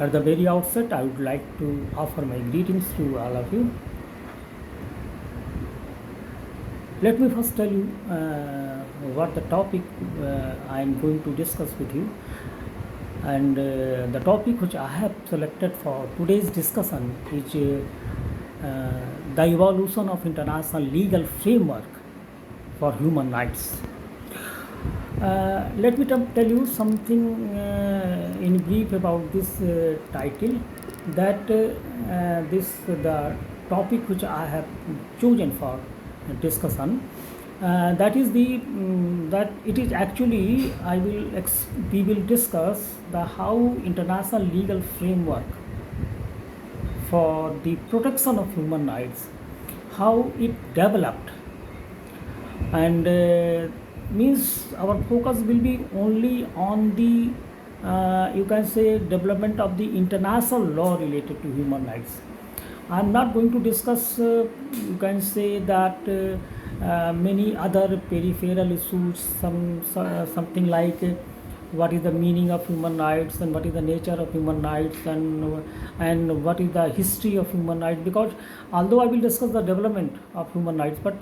At the very outset, I would like to offer my greetings to all of you. Let me first tell you what the topic I am going to discuss with you. And the topic which I have selected for today's discussion is the evolution of international legal framework for human rights. Let me tell you something in brief about this title. That the topic which I have chosen for discussion. That is that it is actually we will discuss the how international legal framework for the protection of human rights, how it developed, and means our focus will be only on the you can say development of the international law related to human rights. I'm not going to discuss you can say that many other peripheral issues, something like what is the meaning of human rights and what is the nature of human rights and what is the history of human rights, because although I will discuss the development of human rights, but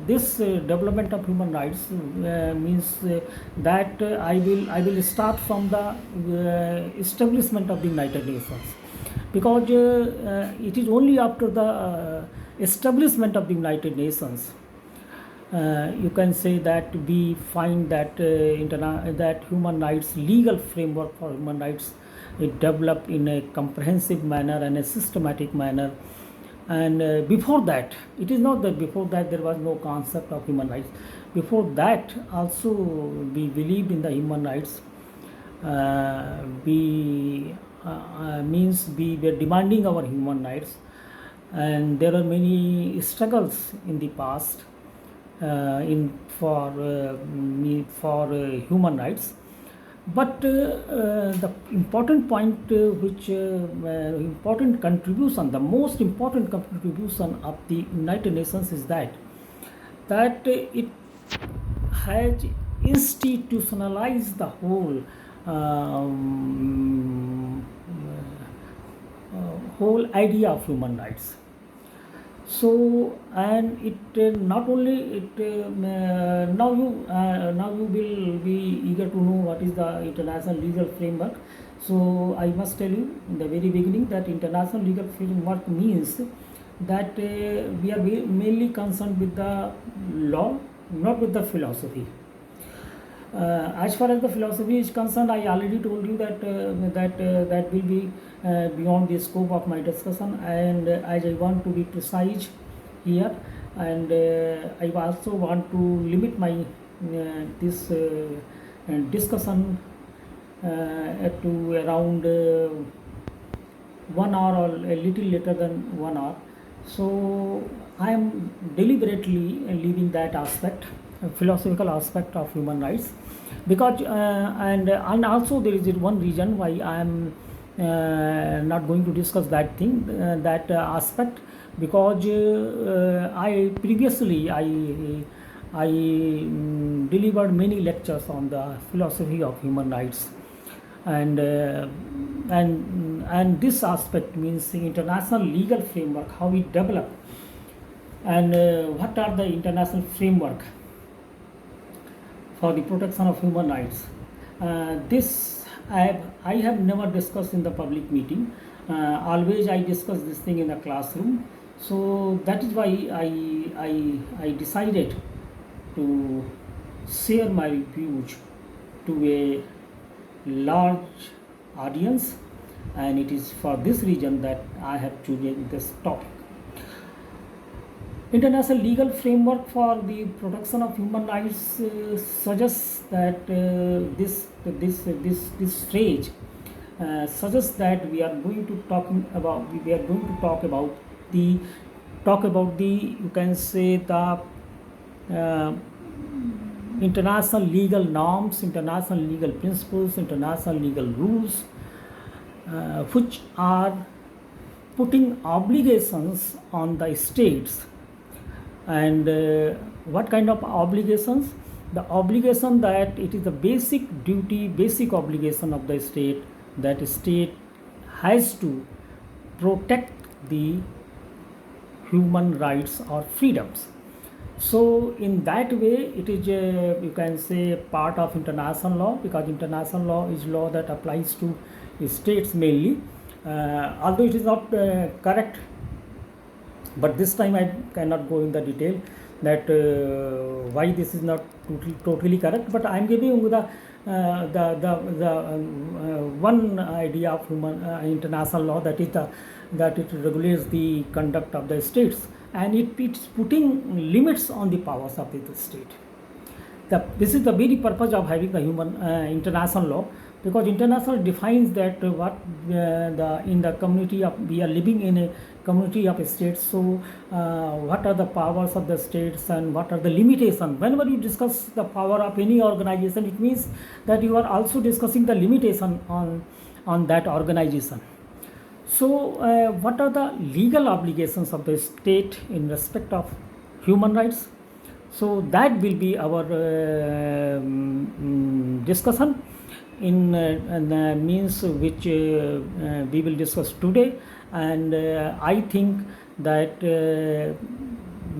this development of human rights means that I will start from the establishment of the United Nations, because it is only after the establishment of the United Nations you can say that we find that that human rights legal framework for human rights it developed in a comprehensive manner and a systematic manner. And before that, it is not that before that there was no concept of human rights. Before that also we believed in the human rights. We means we were demanding our human rights, and there are many struggles in the past in for human rights. But the important point which important contribution, the most important contribution of the United Nations is that it has institutionalized the whole idea of human rights. So, and it not only it now you will be eager to know what is the international legal framework. So I must tell you in the very beginning that international legal framework means that we are mainly concerned with the law, not with the philosophy. As far as the philosophy is concerned, I already told you that that will be beyond the scope of my discussion, and as I want to be precise here, and I also want to limit my this discussion to around 1 hour or a little later than 1 hour. So I am deliberately leaving that aspect, philosophical aspect of human rights, because and also there is one reason why I am not going to discuss that thing, that aspect, because I previously I delivered many lectures on the philosophy of human rights, and this aspect means the international legal framework, how it developed, and what are the international framework for the protection of human rights. This I have never discussed in the public meeting. Always I discuss this thing in the classroom. So that is why I decided to share my views to a large audience, and it is for this reason that I have chosen this topic. International legal framework for the protection of human rights suggests that this phrase suggests that we are going to talk about the you can say the international legal norms, international legal principles, international legal rules, which are putting obligations on the states. And what kind of obligations? The obligation that it is the basic duty, basic obligation of the state that state has to protect the human rights or freedoms. So in that way, it is you can say part of international law, because international law is law that applies to states mainly. Although it is not correct, but this time I cannot go in the detail that why this is not totally correct. But I am giving you the one idea of human international law, that is that it regulates the conduct of the states, and it's putting limits on the powers of the state. This is the very purpose of having the human international law, because international defines that what in the community of, we are living in a community of states. So what are the powers of the states and what are the limitations? Whenever you discuss the power of any organization, it means that you are also discussing the limitation on that organization. So what are the legal obligations of the state in respect of human rights? So that will be our discussion in means which we will discuss today. And I think that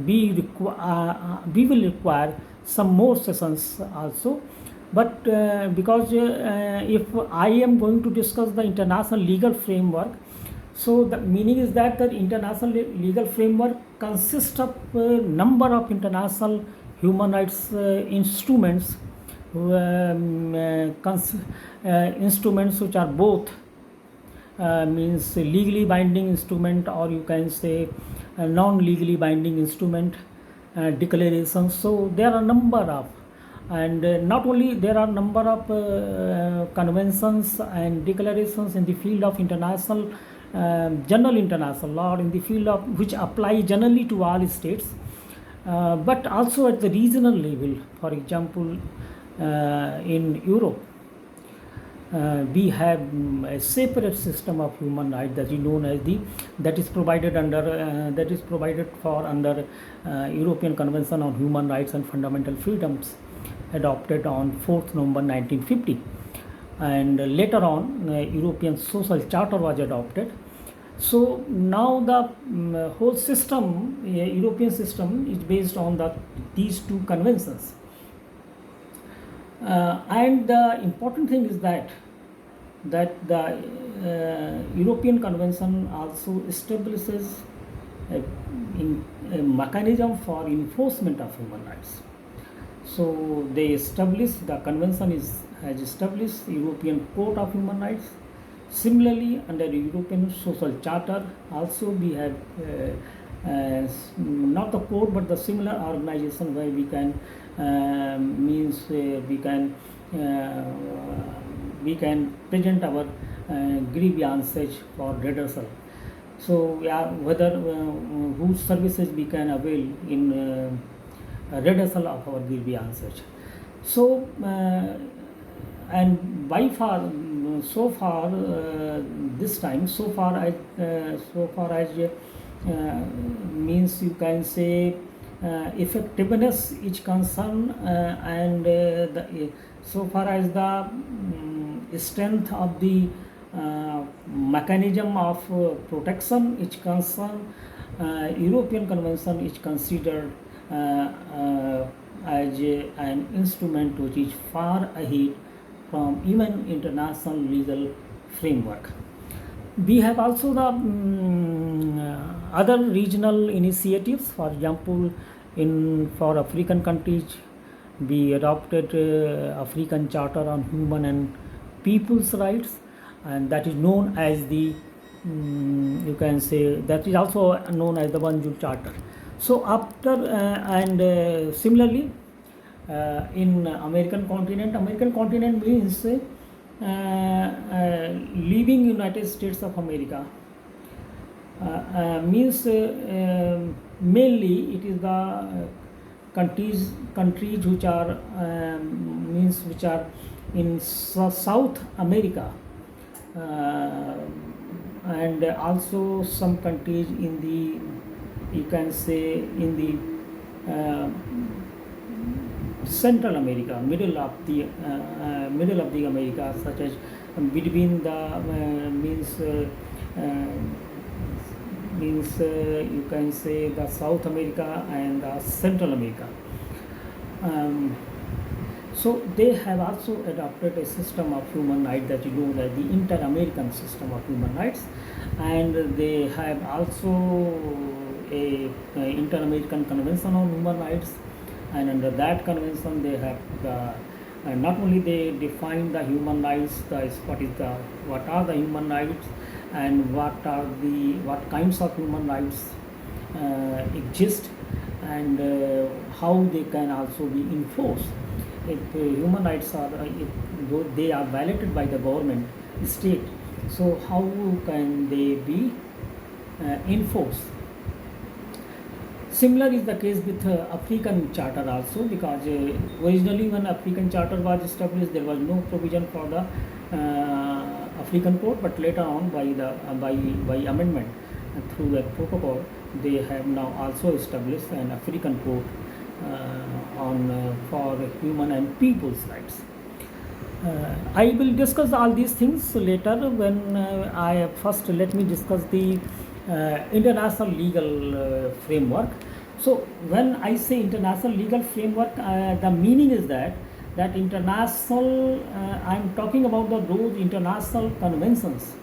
we will require some more sessions also. But because if I am going to discuss the international legal framework, so the meaning is that the international legal framework consists of a number of international human rights instruments, instruments which are both means legally binding instrument, or you can say non-legally binding instrument, declarations. So there are a number of, and not only there are number of conventions and declarations in the field of international general international law, in the field of which apply generally to all states, but also at the regional level. For example, in Europe, we have a separate system of human rights that is known as that is provided for under European Convention on Human Rights and Fundamental Freedoms, adopted on 4th November 1950, and later on European Social Charter was adopted. So now the whole system, European system, is based on these two conventions. And the important thing is that the European Convention also establishes a mechanism for enforcement of human rights. So the convention has established European Court of Human Rights. Similarly, under the European Social Charter, also we have not the court but the similar organization where we can we can present our grievances for redressal. So whether whose services we can avail in redressal of our grievances. So and by far, so far this time, so far as means you can say effectiveness is concerned, and so far as the strength of the mechanism of protection is concerned, European Convention is considered as an instrument which is far ahead from even international legal framework. We have also the other regional initiatives. For example, for African countries, we adopted African Charter on Human and People's Rights, and that is known as the you can say that is also known as the Banjul Charter. So after and similarly in American continent means leaving United States of America, means mainly it is the countries which are which are in South America, and also some countries in the, you can say, in the Central America, middle of the America, such as between the you can say the South America and the Central America. Um, so they have also adopted a system of human rights that you know that the Inter-American system of human rights, and they have also a Inter-American Convention on Human Rights, and under that convention they have the not only they define the human rights, what are the human rights and what kinds of human rights exist, and how they can also be enforced. If human rights are if they are violated by the government state, so how can they be enforced? Similar is the case with African Charter also, because originally when African Charter was established, there was no provision for the African Court, but later on by amendment through a protocol, they have now also established an African Court for human and people's rights. I will discuss all these things later when I first let me discuss the international legal framework. So when I say international legal framework, the meaning is that international, I am talking about those international conventions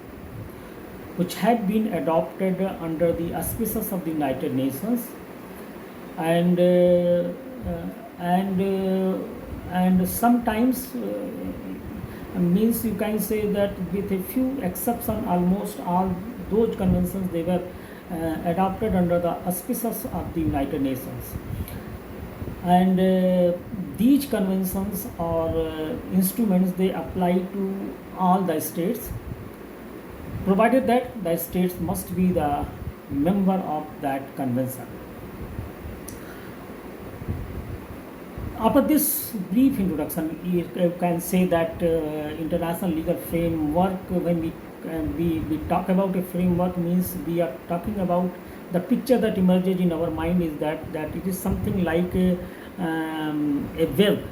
which had been adopted under the auspices of the United Nations, and sometimes means you can say that with a few exceptions, almost all those conventions they were adopted under the auspices of the United Nations, and these conventions or instruments they apply to all the states, provided that the states must be the member of that convention. After this brief introduction, you can say that international legal framework, when we talk about a framework, means we are talking about the picture that emerges in our mind is that it is something like a web,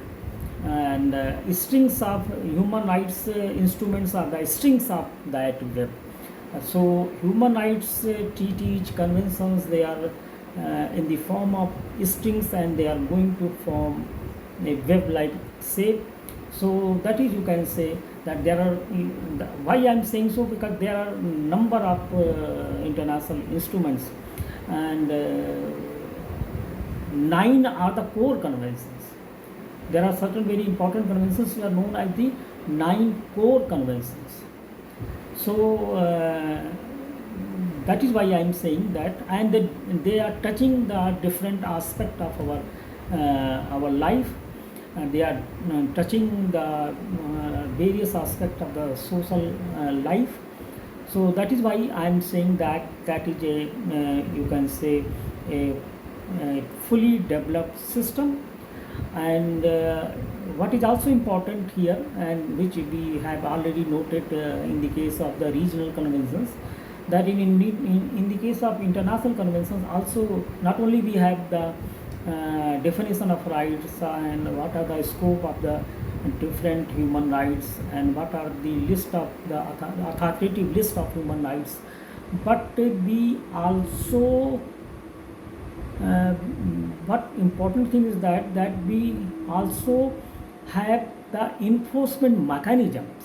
and strings of human rights instruments are the strings of that web. So human rights treaties, conventions, they are in the form of strings, and they are going to form a web like shape. So that is, you can say that there are, why I am saying so, because there are number of international instruments, and 9 are the core conventions. There are certain very important conventions which are known as the 9 core conventions. So that is why I am saying that, and they are touching the different aspect of our life, and they are touching the various aspects of the social life. So that is why I am saying that is a you can say a fully developed system. And what is also important here, and which we have already noted in the case of the regional conventions, that in the case of international conventions also, not only we have the definition of rights and what are the scope of the different human rights, and what are the list of the authoritative list of human rights, but we also what important thing is that we also have the enforcement mechanisms.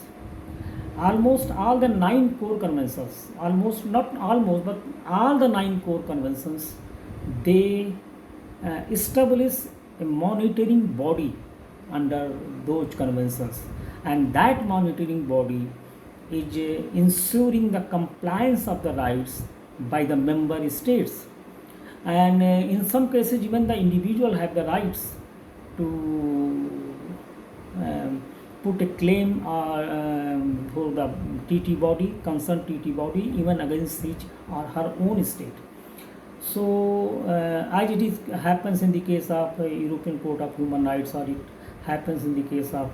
Almost all the 9 core conventions, not almost, but all the 9 core conventions, they establish a monitoring body under those conventions, and that monitoring body is ensuring the compliance of the rights by the member states, and in some cases even the individual have the rights to put a claim for the TT body, concerned TT body, even against his or her own state. So as it is happens in the case of European Court of Human Rights, or it happens in the case of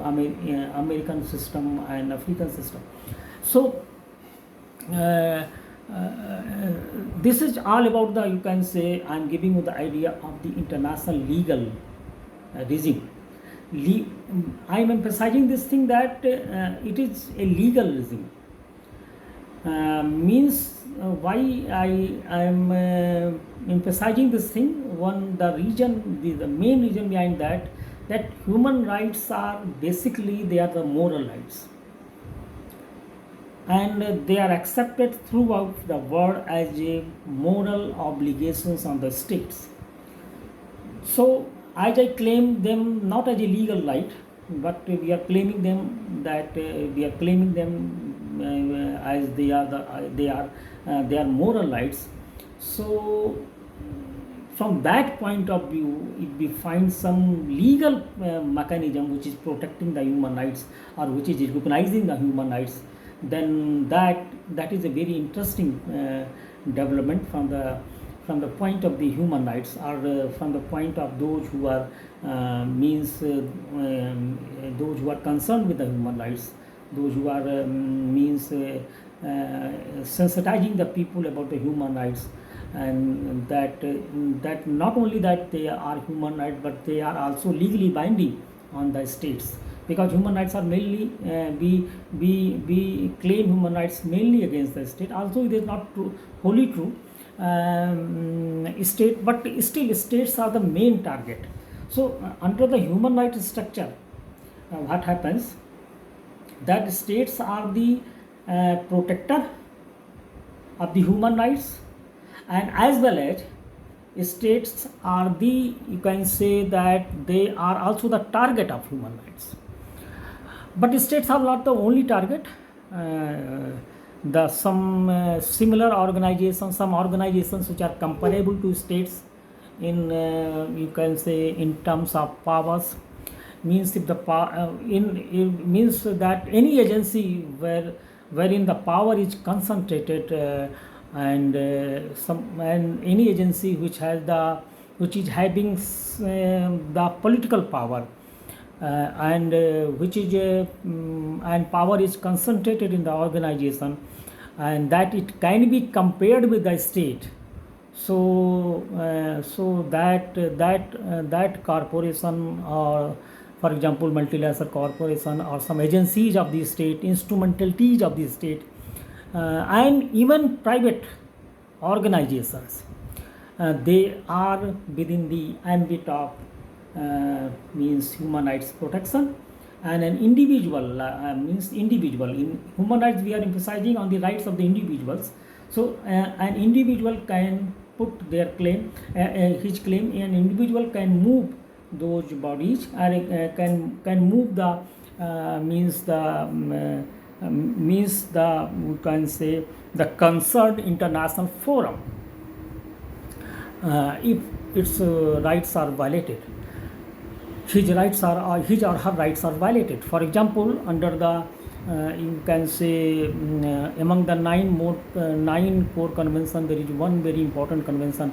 American system and African system. So this is all about the, you can say, I am giving you the idea of the international legal regime. I am emphasizing this thing that it is a legal regime. Means why I am emphasizing this thing. One, the main reason behind that human rights are basically they are the moral rights, and they are accepted throughout the world as a moral obligations on the states. So, as I claim them not as a legal right, but we are claiming them that we are claiming them as they are moral rights. So, from that point of view, if we find some legal mechanism which is protecting the human rights or which is recognizing the human rights, then that is a very interesting development from the point of the human rights, or from the point of those who are those who are concerned with the human rights, those who are sensitizing the people about the human rights, and that not only that they are human rights, but they are also legally binding on the states, because human rights are mainly we claim human rights mainly against the state, although it is not true, wholly true. State, but still states are the main target. So under the human rights structure, what happens, that states are the protector of the human rights, and as well as states are the, you can say that they are also the target of human rights. But states are not the only target. Some similar organizations, some organizations which are comparable to states in you can say in terms of powers, means if the it means that any agency wherein the power is concentrated, and any agency which is having the political power, and which is and power is concentrated in the organization, and that it can be compared with the state. So that corporation, or for example multinational corporation, or some agencies of the state, instrumentalities of the state, and even private organizations, they are within the ambit of means human rights protection. And an individual means individual. In human rights we are emphasizing on the rights of the individuals. So an individual can put their claim, his claim. An individual can move those bodies, or can move the we can say the concerned international forum if its rights are violated, his or her rights are violated. For example, under the you can say among the nine core conventions, there is one very important convention,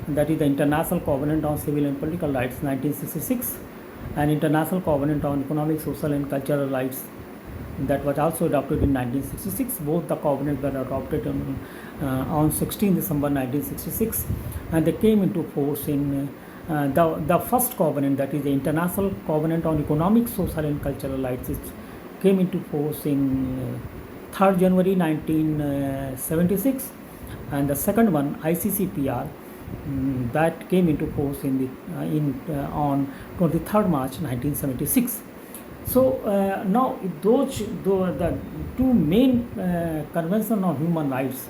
that is the International Covenant on Civil and Political Rights 1966, and International Covenant on Economic, Social and Cultural Rights, that was also adopted in 1966. Both the covenants were adopted on 16 December 1966, and they came into force in the first covenant, that is the International Covenant on Economic, Social and Cultural Rights, it came into force in 3rd January 1976, and the second one, ICCPR, that came into force on 23rd March 1976. So now the two main conventions on human rights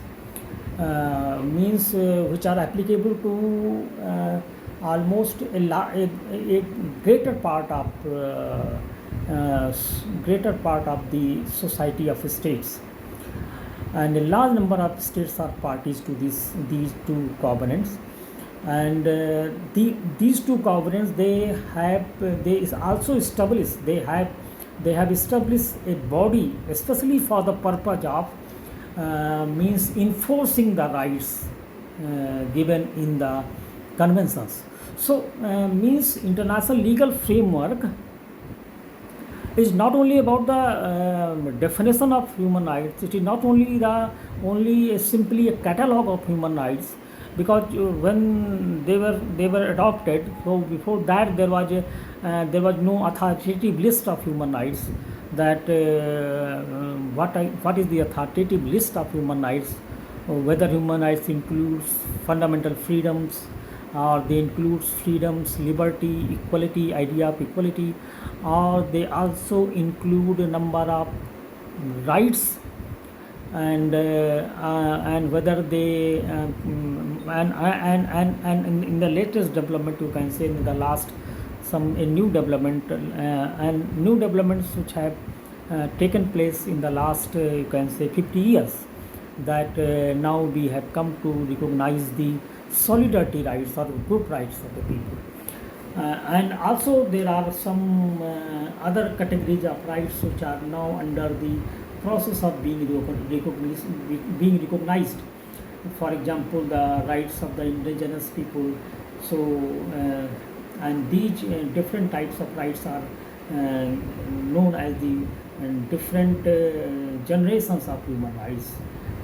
means which are applicable to almost a greater part of the society of states, and a large number of states are parties to these two covenants. And these two covenants, they also established, they have established a body especially for the purpose of means enforcing the rights given in the conventions. So means international legal framework is not only about the definition of human rights. It is not only simply a catalog of human rights. because when they were adopted, so before that there was no authoritative list of human rights, that what is the authoritative list of human rights, whether human rights includes fundamental freedoms, or they includes freedoms, liberty, equality, idea of equality, or they also include a number of rights, and whether they and in the latest development, you can say in the last some a new development, and new developments which have taken place in the last you can say 50 years, that now we have come to recognize the solidarity rights or group rights of the people. And also there are some other categories of rights which are now under the process of being recognized. For example, the rights of the indigenous people. So and these different types of rights are known as the different generations of human rights.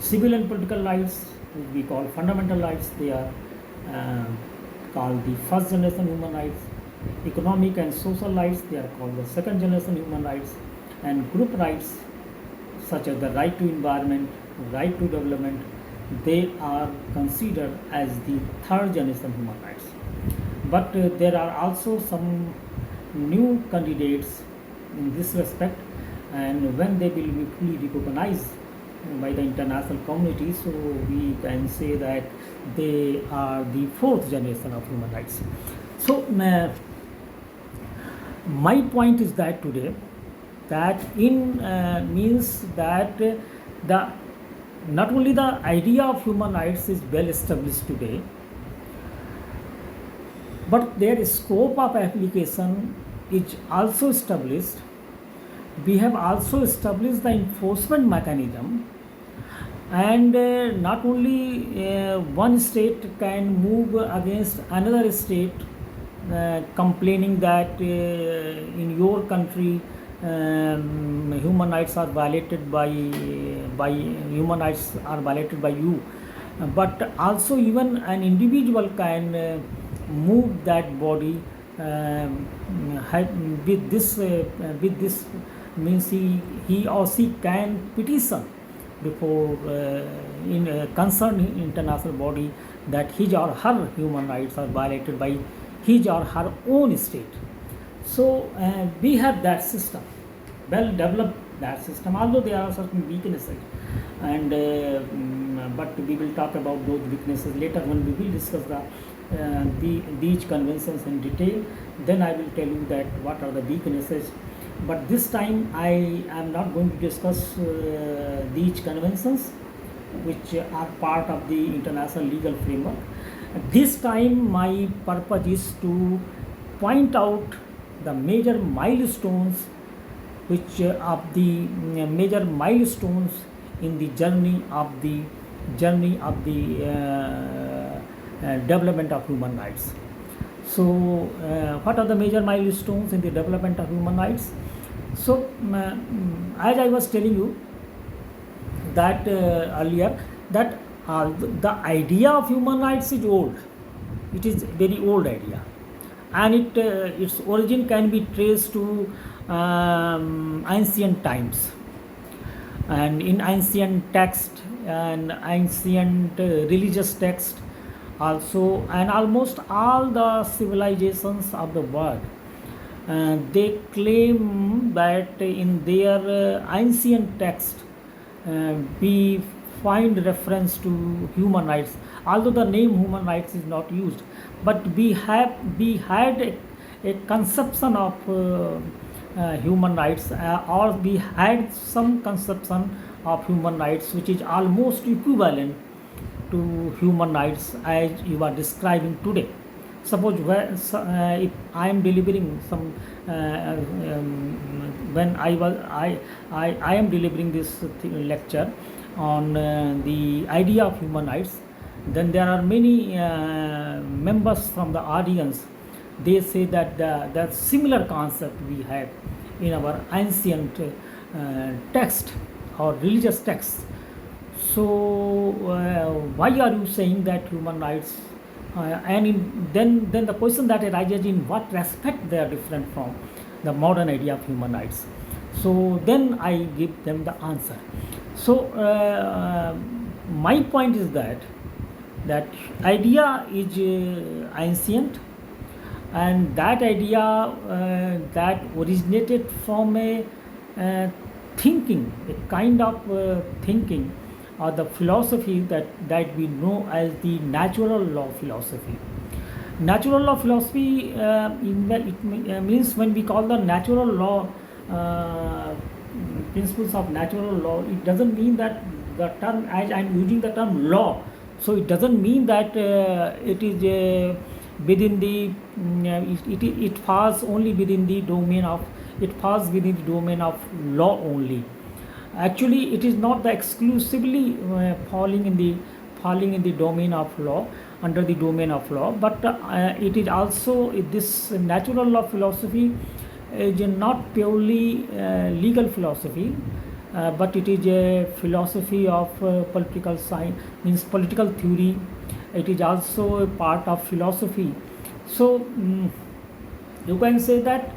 Civil and political rights, which we call fundamental rights, they are uh, called the first generation human rights. Economic and social rights, they are called the second generation human rights. And group rights, such as the right to environment, right to development, they are considered as the third generation human rights. But there are also some new candidates in this respect, and when they will be fully recognized by the international community, so we can say that they are the fourth generation of human rights. So my point is that today, that in means that the not only the idea of human rights is well established today, but their scope of application is also established. We have also established the enforcement mechanism, and not only one state can move against another state complaining that in your country human rights are violated by human rights are violated by you. But also even an individual can move that body with this means he or she can petition before in a concerned international body that his or her human rights are violated by his or her own state. So we have that system, well developed that system, although there are certain weaknesses, and but we will talk about those weaknesses later when we will discuss these conventions in detail. Then I will tell you that what are the weaknesses. But this time I am not going to discuss these conventions which are part of the international legal framework. This time my purpose is to point out the major milestones which of the major milestones in the journey of the development of human rights. So what are the major milestones in the development of human rights? So as I was telling you that earlier, that the idea of human rights is old. It is very old idea, and its origin can be traced to ancient times, and in ancient text and ancient religious text also, and almost all the civilizations of the world, they claim that in their ancient text we find reference to human rights, although the name human rights is not used. But we had a conception of human rights, or we had some conception of human rights which is almost equivalent to human rights as you are describing today. Suppose if I am delivering some when I am delivering this lecture on the idea of human rights, then there are many members from the audience. They say that the similar concept we have in our ancient text or religious texts. So why are you saying that human rights? Then the question that arises, in what respect they are different from the modern idea of human rights. So then I give them the answer. So my point is that idea is ancient, and that idea that originated from a thinking, a kind of thinking or the philosophy that we know as the natural law philosophy. Natural law philosophy means, when we call the natural law principles of natural law, it doesn't mean that the term, as I'm using the term law, so it doesn't mean that it is within the it falls only within the domain of, it falls within the domain of law only. Actually, it is not the exclusively falling in the domain of law, under the domain of law, but it is also, this natural law philosophy is not purely legal philosophy, but it is a philosophy of political science, means political theory. It is also a part of philosophy. So you can say that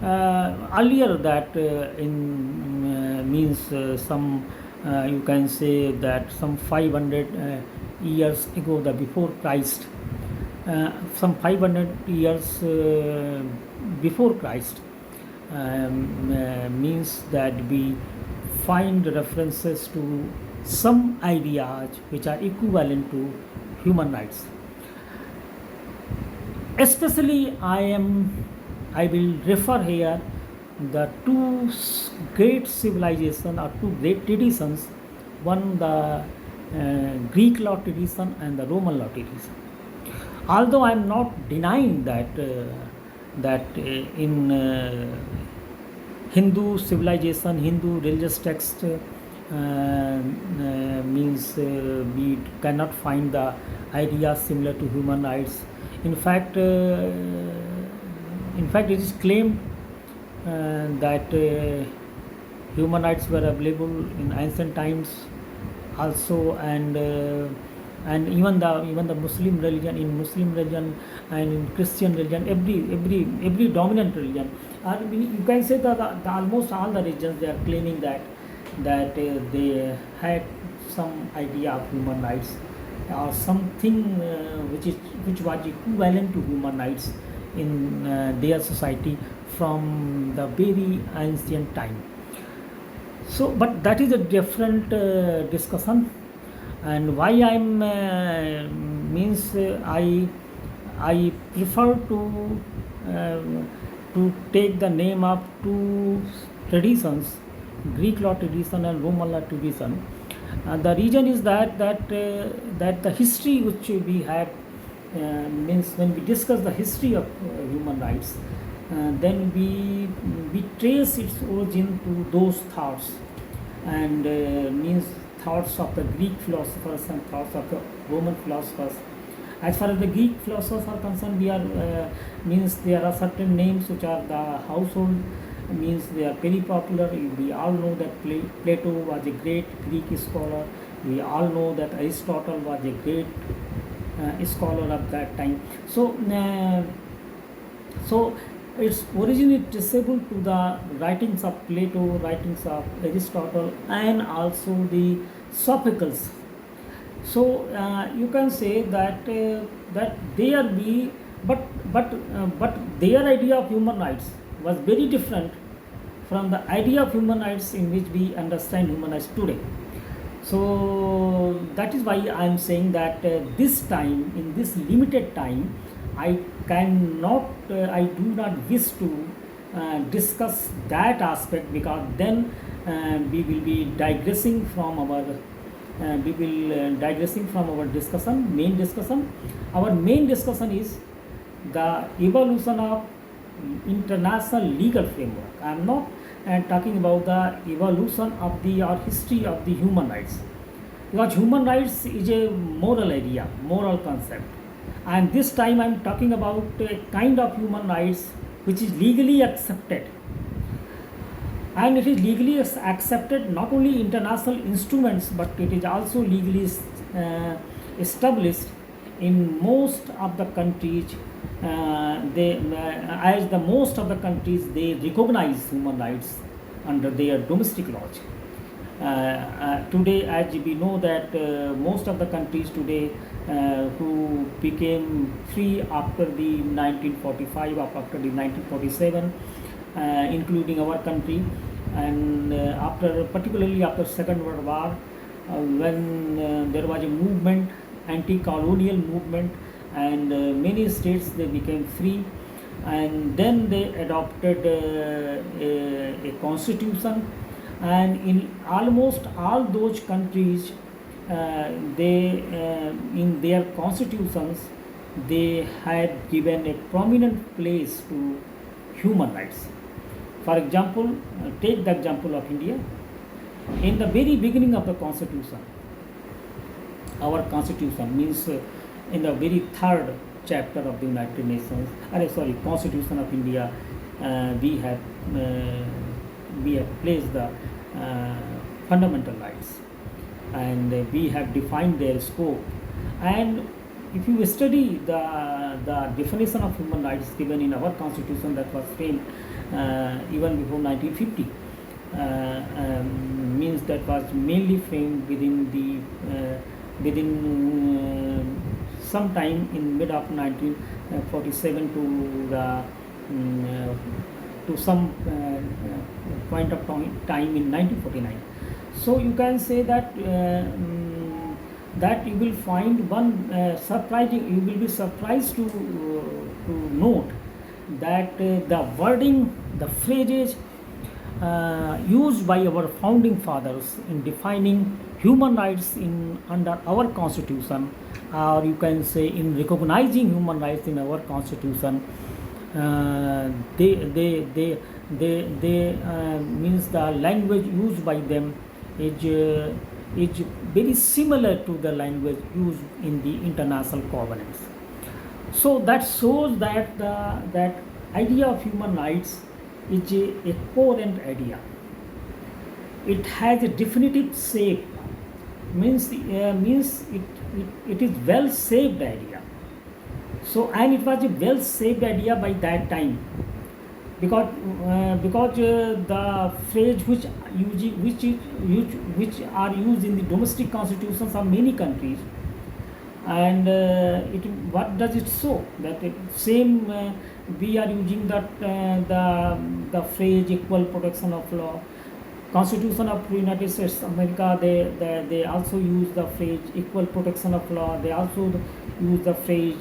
earlier, that means some you can say that some 500 years ago, the before Christ, some 500 years before Christ, means that we find references to some ideas which are equivalent to human rights. Especially I will refer here the two great civilizations or two great traditions, one the Greek law tradition and the Roman law tradition. Although I am not denying that in Hindu civilization, Hindu religious text, means we cannot find the ideas similar to human rights. In fact, it is claimed that human rights were available in ancient times also, and even the Muslim religion, and in Christian religion, every dominant religion, you can say that the almost all the religions, they are claiming that they had some idea of human rights, or something which was equivalent to human rights in their society from the very ancient time. So, but that is a different discussion, and why I'm means I prefer to take the name of two traditions, Greek law tradition and Roman law tradition. The reason is that the history which we have, means when we discuss the history of human rights, then we trace its origin to those thoughts, and means thoughts of the Greek philosophers and thoughts of the Roman philosophers. As far as the Greek philosophers are concerned, we are means there are certain names which are the household, means they are very popular. We all know that Plato was a great Greek scholar. We all know that Aristotle was a great scholar of that time. So its origin is traceable to the writings of Plato, writings of Aristotle, and also the Sophocles. So you can say that there be, but their idea of human rights was very different from the idea of human rights in which we understand human rights today. So that is why I am saying that this time, in this limited time, I do not wish to discuss that aspect, because then we will be digressing from our discussion, main discussion. Our main discussion is the evolution of international legal framework. I am not talking about the evolution of the or history of the human rights, because human rights is a moral idea, moral concept, and this time I am talking about a kind of human rights which is legally accepted. and it is legally accepted not only international instruments, but it is also legally uh, established in most of the countries. As the most of the countries, they recognize human rights under their domestic laws. Today, as we know that most of the countries today who became free after the 1945 or after the 1947, including our country, and after particularly after Second World War, when there was a movement, anti-colonial movement, and many states they became free, and then they adopted a constitution, and in almost all those countries, they in their constitutions they had given a prominent place to human rights. For example, take the example of India. In the very beginning of the constitution, our constitution means in the very third chapter of the United Nations, Constitution of India, we have placed the fundamental rights, and we have defined their scope. And if you study the definition of human rights given in our constitution that was framed even before 1950, means that was mainly framed within sometime in mid of 1947 to the to some point of time in 1949. So you can say that that you will find one surprising. You will be surprised to note that the wording, the phrases used by our founding fathers in defining human rights in under our constitution, or you can say in recognizing human rights in our constitution, they means the language used by them is very similar to the language used in the international covenants. So that shows that that idea of human rights is a coherent idea. It has a definitive shape, means it is well shaped idea. So, and it was a well shaped idea by that time, because the phrase which are used in the domestic constitutions of many countries, and what does it show? That same we are using the phrase equal protection of law. Constitution of the United States of America, they also use the phrase equal protection of law. They also use the phrase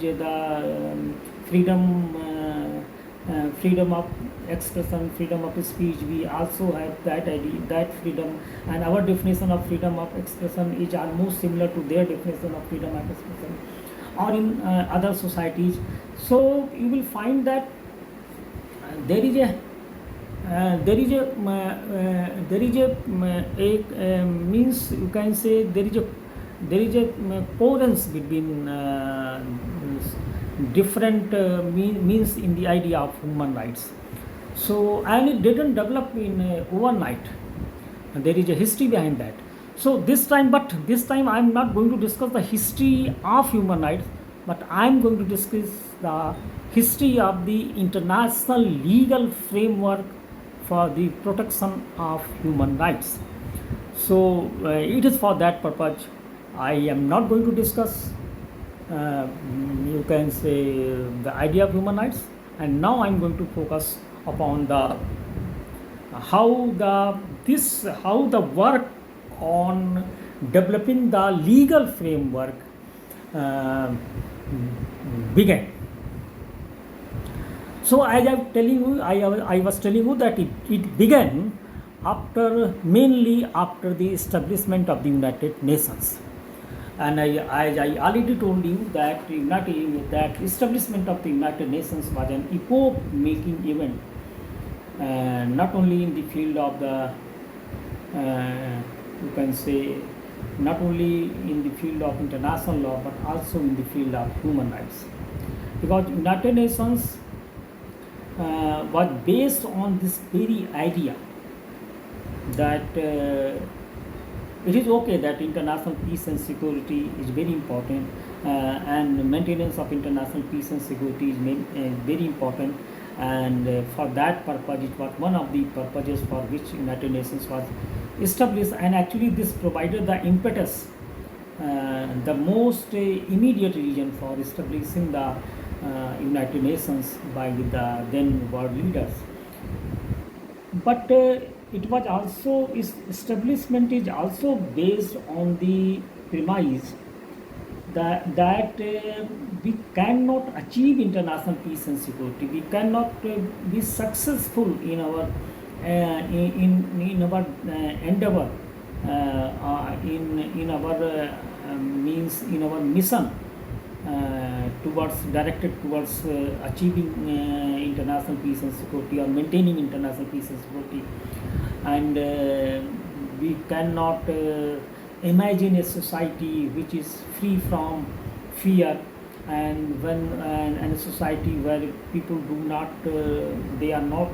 freedom of expression, freedom of speech. We also have that idea, that freedom, and our definition of freedom of expression is almost similar to their definition of freedom of expression, or in other societies. So you will find that there is a means you can say there is a coherence between different means in the idea of human rights. So, and it didn't develop in overnight. There is a history behind that. So this time I'm not going to discuss the history of human rights, but I'm going to discuss the history of the international legal framework for the protection of human rights. So it is for that purpose I am not going to discuss you can say the idea of human rights, and now I'm going to focus upon the how the work on developing the legal framework uh, began. So as I was telling you that it began mainly after the establishment of the United Nations. And as I already told you that that establishment of the United Nations was an epoch-making event, not only in the field of the you can say not only in the field of international law, but also in the field of human rights, because United Nations was based on this very idea that it is okay that international peace and security is very important, and maintenance of international peace and security is very important, and for that purpose it was one of the purposes for which United Nations was established, and actually this provided the impetus, the most immediate reason for establishing the United Nations by the then world leaders. But it was also, its establishment is also based on the premise that we cannot achieve international peace and security. We cannot be successful in our in our endeavor, in our means in our mission, towards directed towards achieving international peace and security, or maintaining international peace and security, and we cannot imagine a society which is free from fear, and a society where people do not they are not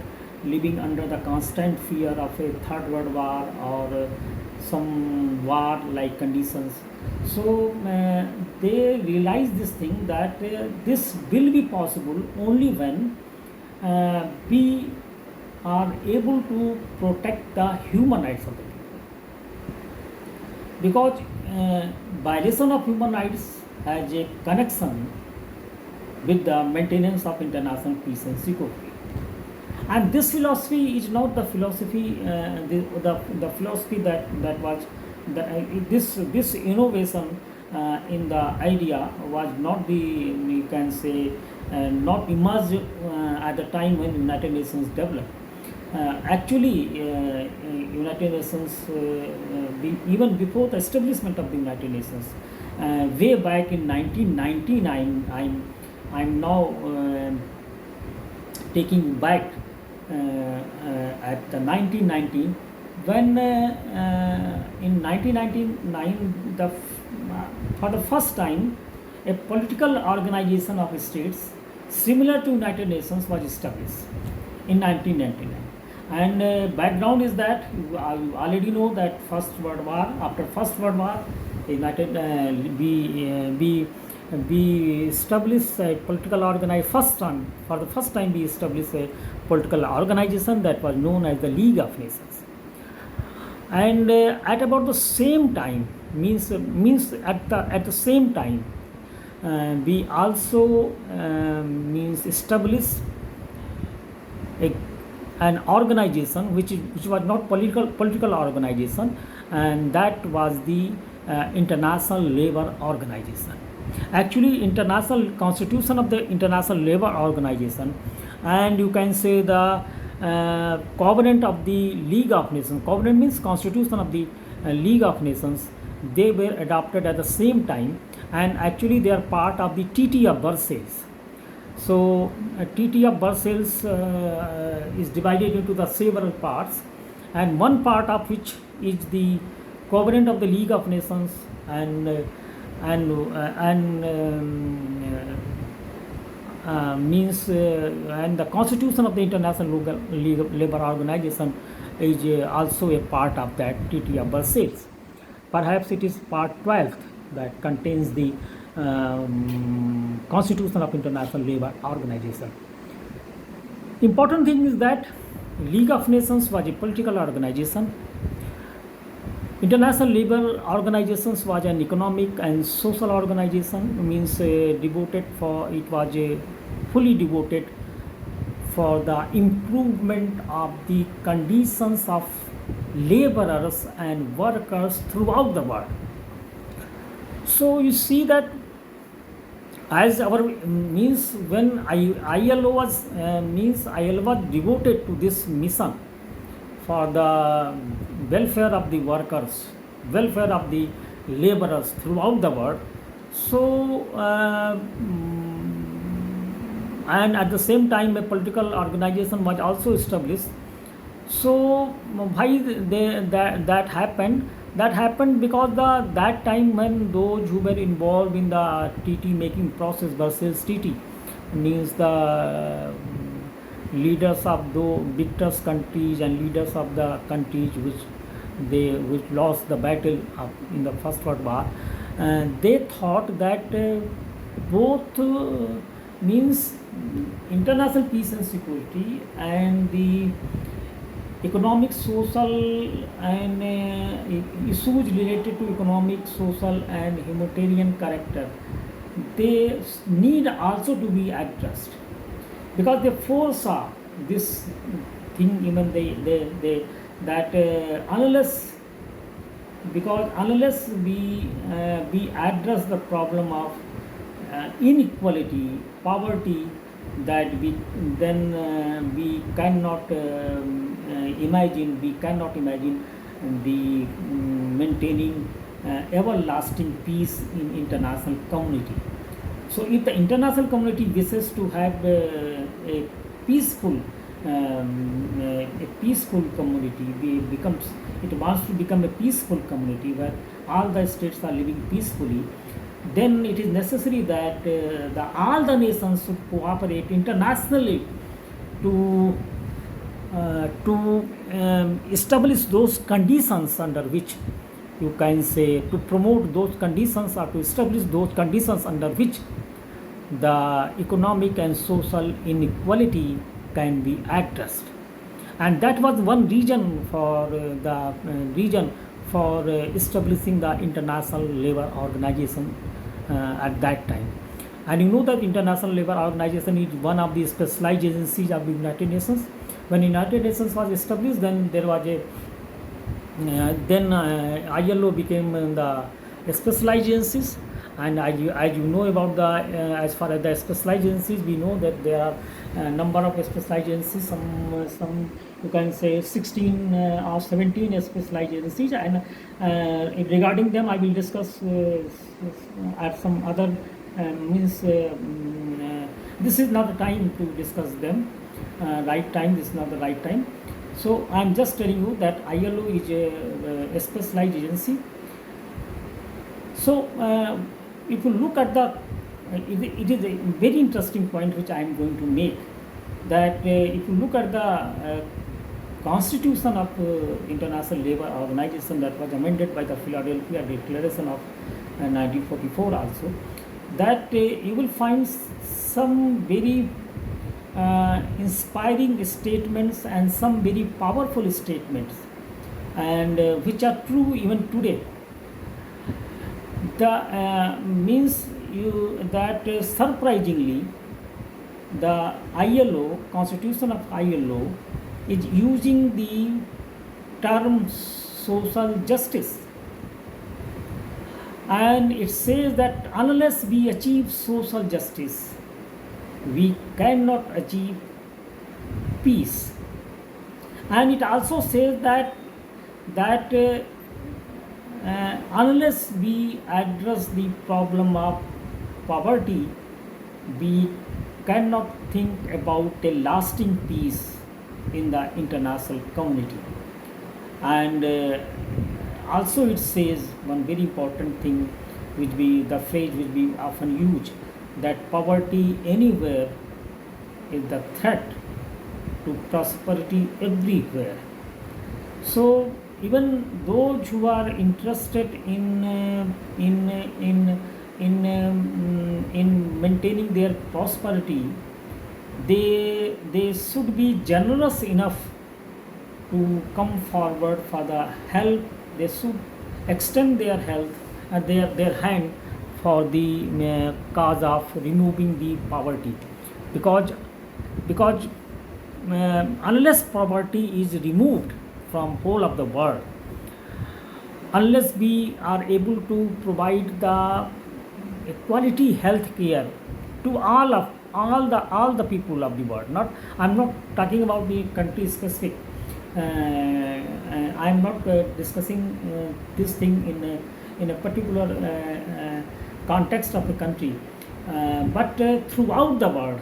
living under the constant fear of a third world war, or some war like conditions. So they realize this thing, that this will be possible only when we are able to protect the human rights of the people, because violation of human rights has a connection with the maintenance of international peace and security. And this philosophy is not the philosophy, the philosophy that was this innovation in the idea was not the, you can say, not emerged at the time when United Nations developed. Actually, United Nations, even before the establishment of the United Nations, way back in 1999, I'm now taking back at the 1919, when in 1999 for the first time a political organization of states similar to United Nations was established in 1999. And background is that you already know that after First World War, United we established a political organization. For the first time we established a political organization that was known as the League of Nations. And at about the same time, means at the same time, we also established an organization which was not political organization, and that was the International Labour Organization. Actually, international constitution of the International Labour Organization, and you can say the covenant of the League of Nations. Covenant means constitution of the League of Nations. They were adopted at the same time, and actually they are part of the Treaty of Versailles. So Treaty of Versailles is divided into the several parts, and one part of which is the covenant of the League of Nations, and and the constitution of the International Labour Organization is also a part of that Treaty of Versailles. Perhaps it is part 12th that contains the constitution of International Labour Organization. Important thing is that League of Nations was a political organization. International Labour Organizations was an economic and social organization, means devoted for, it was fully devoted for the improvement of the conditions of laborers and workers throughout the world. So you see that as our means, when ILO was devoted to this mission for the welfare of the workers, welfare of the laborers throughout the world. So and at the same time a political organization was also established. So why that happened? That happened because that time when those who were involved in the treaty making process, Versailles Treaty, means the leaders of the victors countries and leaders of the countries which lost the battle in the First World War, they thought that both means international peace and security and the economic, social, and issues related to economic, social, and humanitarian character, they need also to be addressed, because they foresaw this thing. Even they that unless because unless we address the problem of inequality, poverty, that we cannot imagine the maintaining everlasting peace in international community. So if the international community wishes to have a peaceful community, it wants to become a peaceful community where all the states are living peacefully, then it is necessary that all the nations should cooperate internationally to establish those conditions under which you can say to promote those conditions, or to establish those conditions under which the economic and social inequality can be addressed. And that was one reason for establishing the International Labour Organization at that time. And you know that International Labour Organization is one of the specialized agencies of the United Nations. When United Nations was established, then there was a ILO became the specialized agencies. And as you know about as far as the specialized agencies, we know that there are a number of specialized agencies. Some you can say 16 or 17 specialized agencies, and regarding them I will discuss at some other means. This is not the time to discuss them. This is not the right time. So I am just telling you that ILO is a specialized agency. So if you look at it is a very interesting point which I am going to make, that if you look at the constitution of International Labour Organization that was amended by the Philadelphia Declaration of 1944 also, that you will find some very inspiring statements and some very powerful statements, and which are true even today. The means you that surprisingly the ILO, constitution of ILO, is using the term social justice, and it says that unless we achieve social justice, we cannot achieve peace. And it also says that unless we address the problem of poverty, we cannot think about a lasting peace in the international community. And also it says one very important thing, the phrase which we often use, that poverty anywhere is the threat to prosperity everywhere. So even those who are interested in maintaining their prosperity, they should be generous enough to come forward for the help. They should extend their help and their hand for the cause of removing the poverty, because unless poverty is removed from whole of the world, unless we are able to provide the quality health care to all the people of the world, I'm not talking about the country specific. I'm not discussing this thing in a particular context of the country, but throughout the world,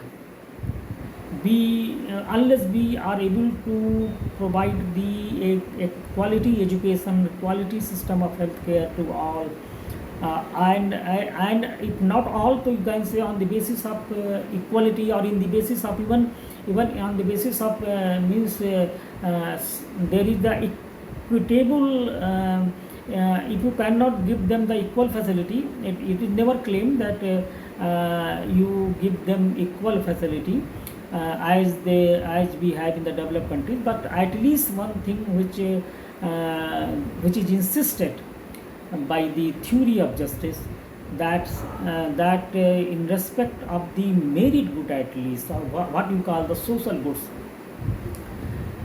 unless we are able to provide a quality education, quality system of healthcare to all, and if not all, so you can say on the basis of equality, or in the basis of even even on the basis of means there is the equitable if you cannot give them the equal facility, it is never claimed that you give them equal facility as we have in the developed countries, but at least one thing which is insisted by the theory of justice, that in respect of the merit good, at least, or what you call the social goods,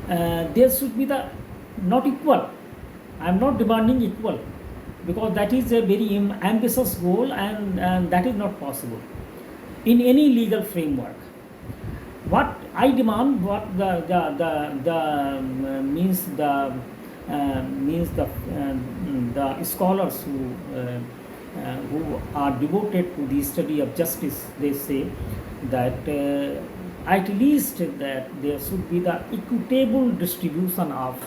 there should be the not equal. I am not demanding equal, because that is a very ambitious goal, and that is not possible in any legal framework. What I demand, what the scholars who are devoted to the study of justice, they say that at least that there should be the equitable distribution of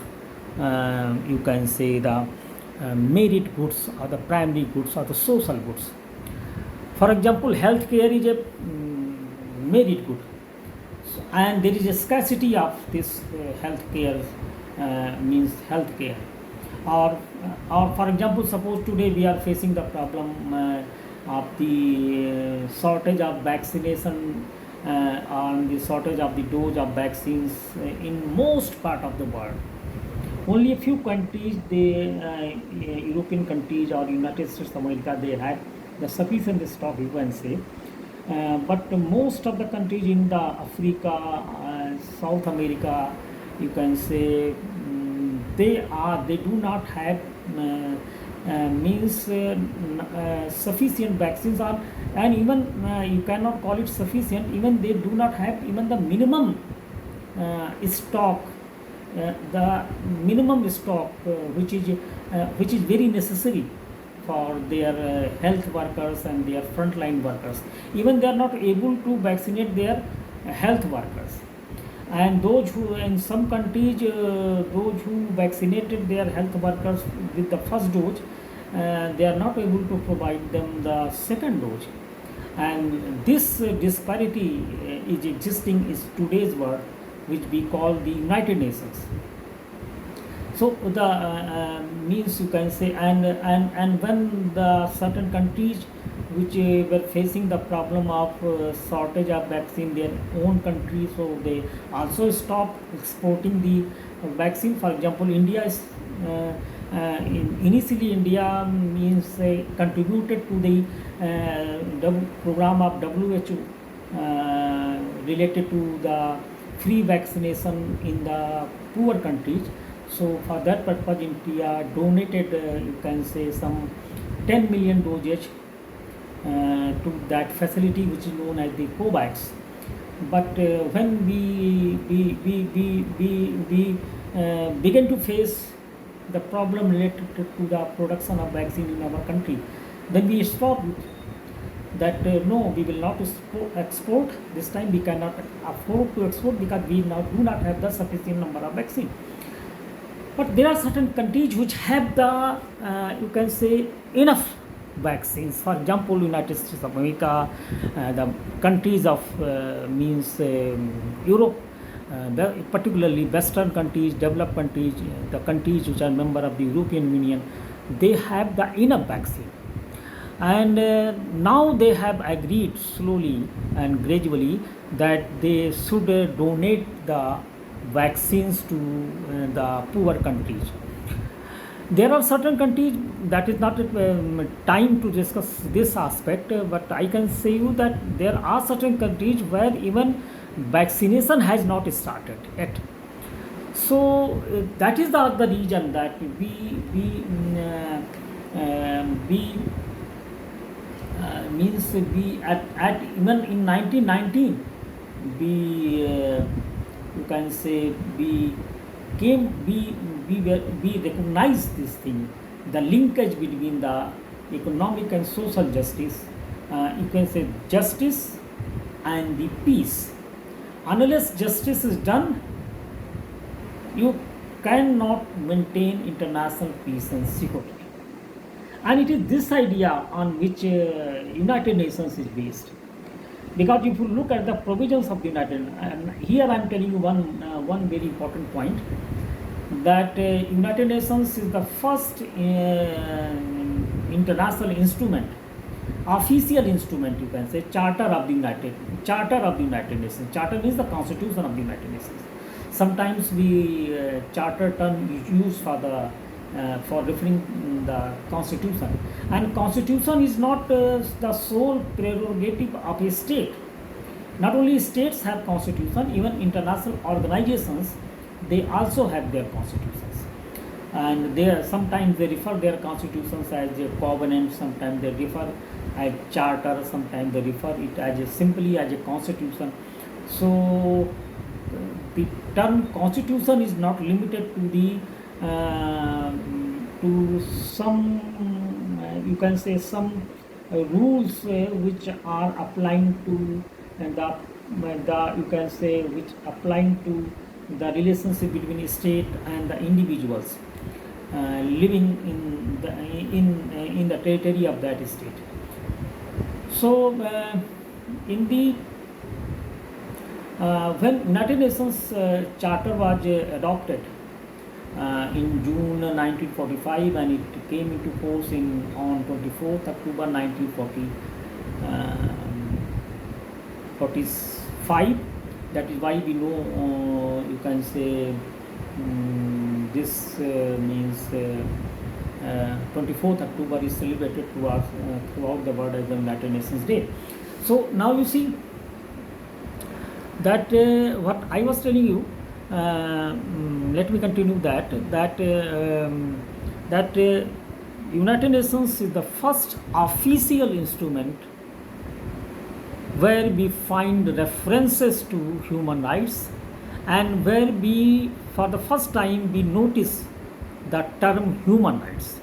you can say the merit goods or the primary goods or the social goods. For example, healthcare is a merit good, and there is a scarcity of this healthcare healthcare, or for example, suppose today we are facing the problem of the shortage of vaccination and the shortage of the dose of vaccines in most part of the world. Only a few countries, European countries or United States of America, they had the sufficient stock, you can say. But most of the countries in the Africa, South America, you can say, they do not have sufficient vaccines, and even you cannot call it sufficient. Even they do not have even the minimum stock, the minimum stock which is very necessary for their health workers and their frontline workers. Even they are not able to vaccinate their health workers, and those who in some countries those who vaccinated their health workers with the first dose, they are not able to provide them the second dose, and this disparity is existing in today's world, which we call the United Nations. So the means you can say, and when the certain countries which were facing the problem of shortage of vaccine in their own country, so they also stopped exporting the vaccine. For example, India is initially India contributed to the program of WHO related to the free vaccination in the poor countries. So for that purpose, India donated you can say some 10 million doses to that facility which is known as the COVAX. But when we began to face the problem related to the production of vaccine in our country, then we stopped that no, we will not export. This time we cannot afford to export because we now do not have the sufficient number of vaccine. But there are certain countries which have the you can say enough vaccines. For example, United States of America, the countries of Europe, particularly Western countries, developed countries, the countries which are member of the European Union, they have the enough vaccine. And now they have agreed slowly and gradually that they should donate the vaccines to the poor countries. There are certain countries that is not time to discuss this aspect, but I can say you that there are certain countries where even vaccination has not started yet. So that is the reason that we at even in 1919 we you can say we recognized this thing, the linkage between the economic and social justice, you can say justice and the peace. Unless justice is done, you cannot maintain international peace and security. And it is this idea on which United Nations is based. Because if you look at the provisions of the United, and here I am telling you one very important point, that United Nations is the first international instrument, official instrument, you can say, Charter of the United Nations. Charter means the Constitution of the United Nations. Sometimes we charter term is used for referring the Constitution, and Constitution is not the sole prerogative of a state. Not only states have constitution, even international organizations, they also have their constitutions. And they sometimes they refer their constitutions as a covenant, sometimes they refer as charter, sometimes they refer it as simply as a constitution. So the term constitution is not limited to the to some you can say some rules which are applying to the you can say which applying to the relationship between state and the individuals living in the territory of that state. So in the when United Nations Charter was adopted in June 1945, and it came into force on 24th October 1945. That is why we know, you can say, this means 24th October is celebrated throughout the world as the United Nations Day. So now you see that what I was telling you, let me continue that United Nations is the first official instrument where we find references to human rights, and where we for the first time we notice the term human rights.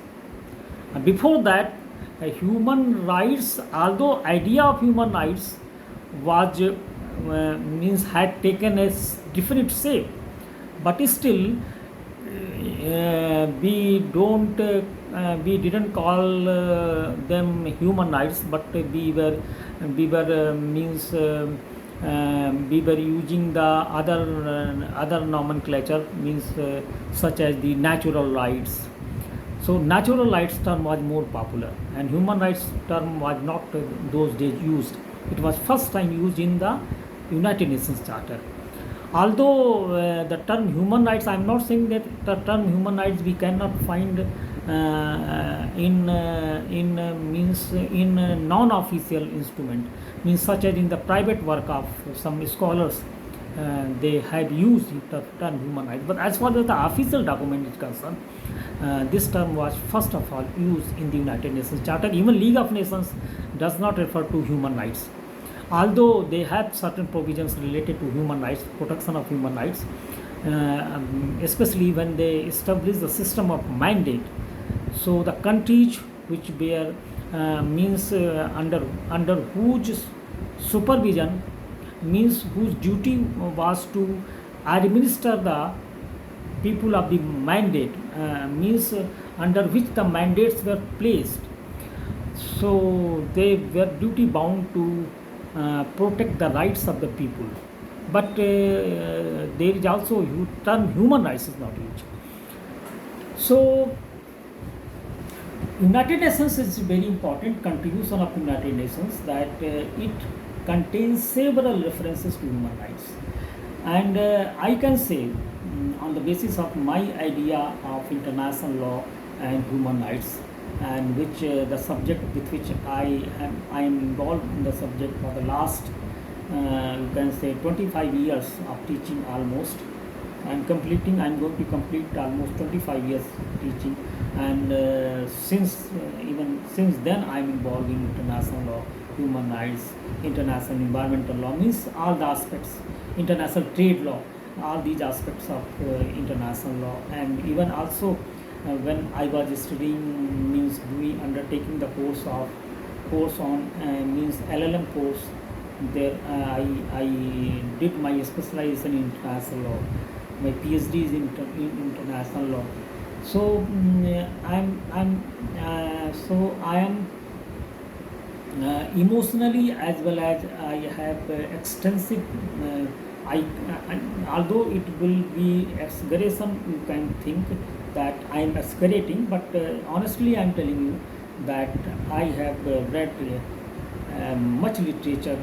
Before that, human rights, although idea of human rights was means had taken a different shape, but still we didn't call them human rights, but we were means we were using the other nomenclature, means such as the natural rights. So natural rights term was more popular, and human rights term was not those days used. It was first time used in the United Nations Charter. Although the term human rights, I am not saying that the term human rights we cannot find in non-official instrument, means such as in the private work of some scholars, they have used the term human rights. But as far as the official document is concerned, this term was first of all used in the United Nations Charter. Even League of Nations does not refer to human rights, although they have certain provisions related to human rights, protection of human rights, especially when they establish the system of mandate. So the countries which bear means under whose supervision, means whose duty was to administer the people of the mandate, means under which the mandates were placed. So they were duty bound to protect the rights of the people. But there is also term human rights is not used. So United Nations is very important contribution of United Nations, that it contains several references to human rights, and I can say on the basis of my idea of international law and human rights, and which the subject with which I am involved in the subject for the last you can say 25 years of teaching almost. I'm going to complete almost 25 years teaching, and even since then I'm involved in international law, human rights, international environmental law, means all the aspects, international trade law, all these aspects of international law. And even also when I was studying, means undertaking the course on means LLM course, there I did my specialization in international law. My PhD is in international law. So I am emotionally, as well as I have extensive. Although it will be exaggeration, you can think that I am exaggerating, but honestly, I am telling you that I have read much literature,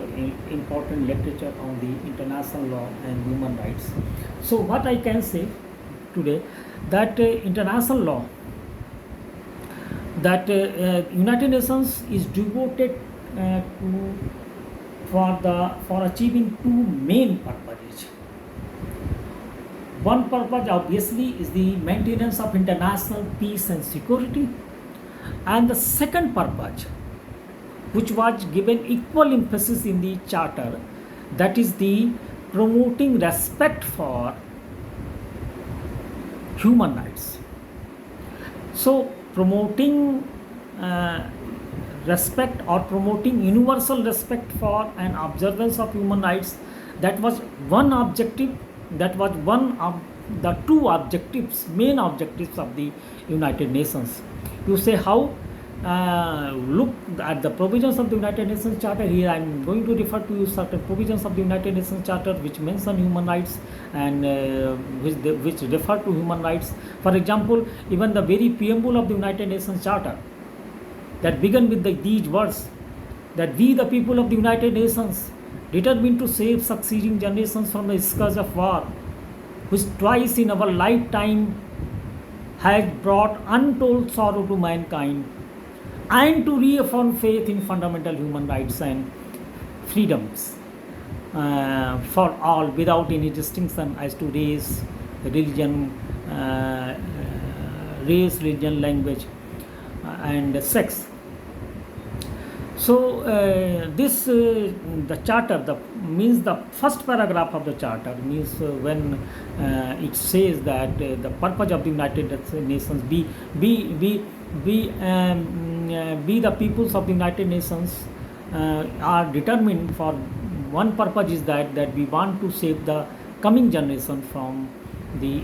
important literature on the international law and human rights. So, what I can say today, that international law, that United Nations is devoted to for achieving two main purposes. One purpose obviously is the maintenance of international peace and security, and the second purpose, which was given equal emphasis in the charter, that is the promoting respect for human rights. So promoting respect or promoting universal respect for and observance of human rights, that was one objective, that was one of the two objectives, main objectives of the United Nations. You say how? Look at the provisions of the United Nations Charter. Here I am going to refer to you certain provisions of the United Nations Charter which mention human rights and which refer to human rights. For example, even the very preamble of the United Nations Charter, that began with these words, that we the people of the United Nations, determined to save succeeding generations from the scourge of war, which twice in our lifetime has brought untold sorrow to mankind, and to reaffirm faith in fundamental human rights and freedoms for all, without any distinction as to religion, religion, language, and sex. So the charter, means the first paragraph of the charter means when it says that the purpose of the United Nations be the peoples of the United Nations are determined for one purpose, is that we want to save the coming generation from the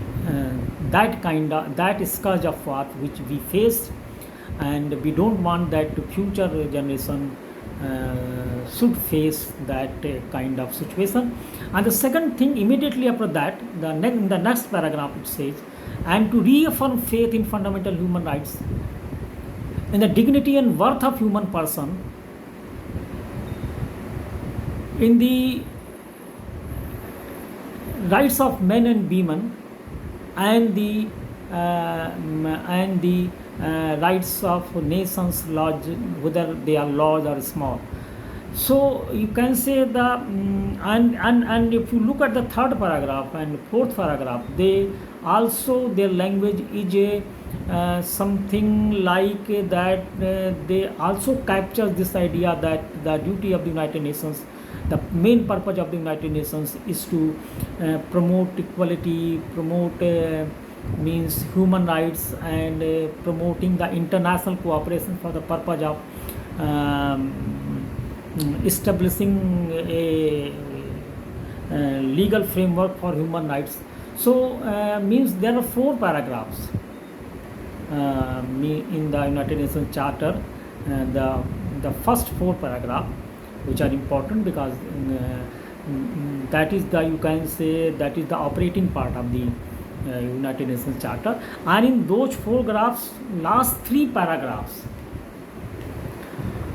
that scourge of war which we faced, and we don't want that future generation should face that kind of situation. And the second thing, immediately after that, in the next paragraph it says, and to reaffirm faith in fundamental human rights, in the dignity and worth of human person, in the rights of men and women, and the rights of nations, large, whether they are large or small. So you can say and if you look at the third paragraph and fourth paragraph, they also, their language is something like that. They also capture this idea that the duty of the United Nations, the main purpose of the United Nations is to promote equality, promote means human rights, and promoting the international cooperation for the purpose of establishing a legal framework for human rights. So means there are four paragraphs in the United Nations Charter. The first four paragraphs, which are important because that is the, you can say, that is the operating part of the United Nations Charter. And in those four graphs, last three paragraphs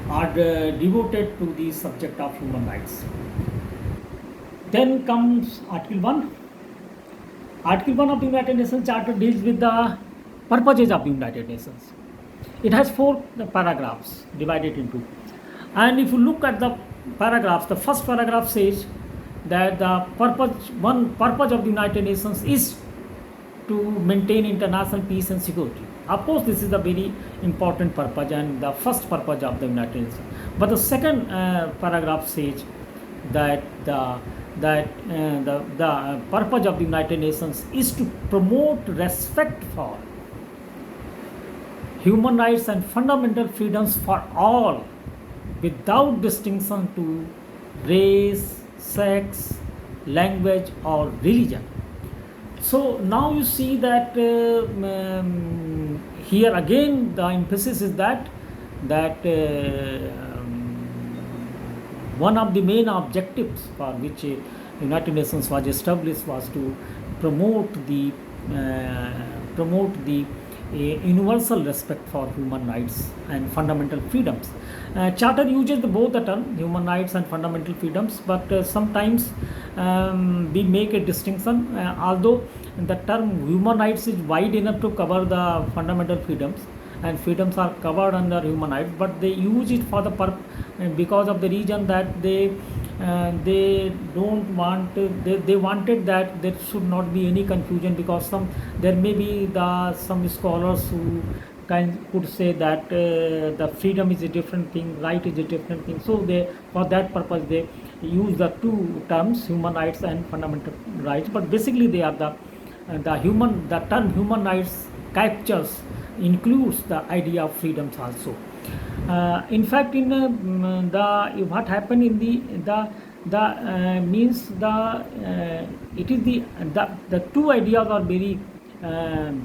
are devoted to the subject of human rights. Then comes Article 1. Article 1 of the United Nations Charter deals with the purposes of the United Nations. It has four paragraphs divided into. And if you look at the paragraphs, the first paragraph says that the purpose of the United Nations is to maintain international peace and security. Of course, this is the very important purpose and the first purpose of the United Nations. But the second paragraph says that the purpose of the United Nations is to promote respect for human rights and fundamental freedoms for all, without distinction to race, sex, language, or religion. So now you see that here again the emphasis is that one of the main objectives for which United Nations was established was to promote the universal respect for human rights and fundamental freedoms. Charter uses both the term human rights and fundamental freedoms, but sometimes we make a distinction. Although the term human rights is wide enough to cover the fundamental freedoms, and freedoms are covered under human rights, but they use it for the because of the reason that they don't want they wanted that there should not be any confusion, because there may be some scholars who could say that the freedom is a different thing, right is a different thing. So they, for that purpose, they use the two terms, human rights and fundamental rights, but basically they are the term human rights captures, includes the idea of freedoms also. In fact, in the what happened in the means it is the two ideas are very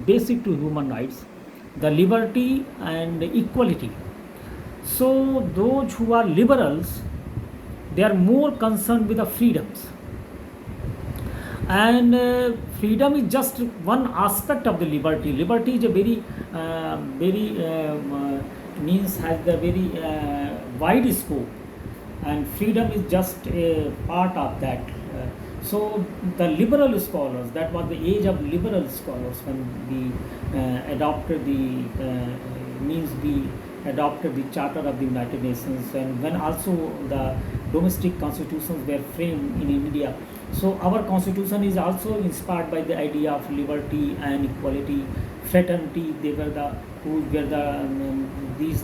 basic to human rights, the liberty and equality. So those who are liberals, they are more concerned with the freedoms, and freedom is just one aspect of the liberty. Liberty is a very means has the very wide scope, and freedom is just a part of that. So the liberal scholars, that was the age of liberal scholars when we adopted we adopted the Charter of the United Nations, and when also the domestic constitutions were framed in India. So our constitution is also inspired by the idea of liberty and equality, fraternity. They were these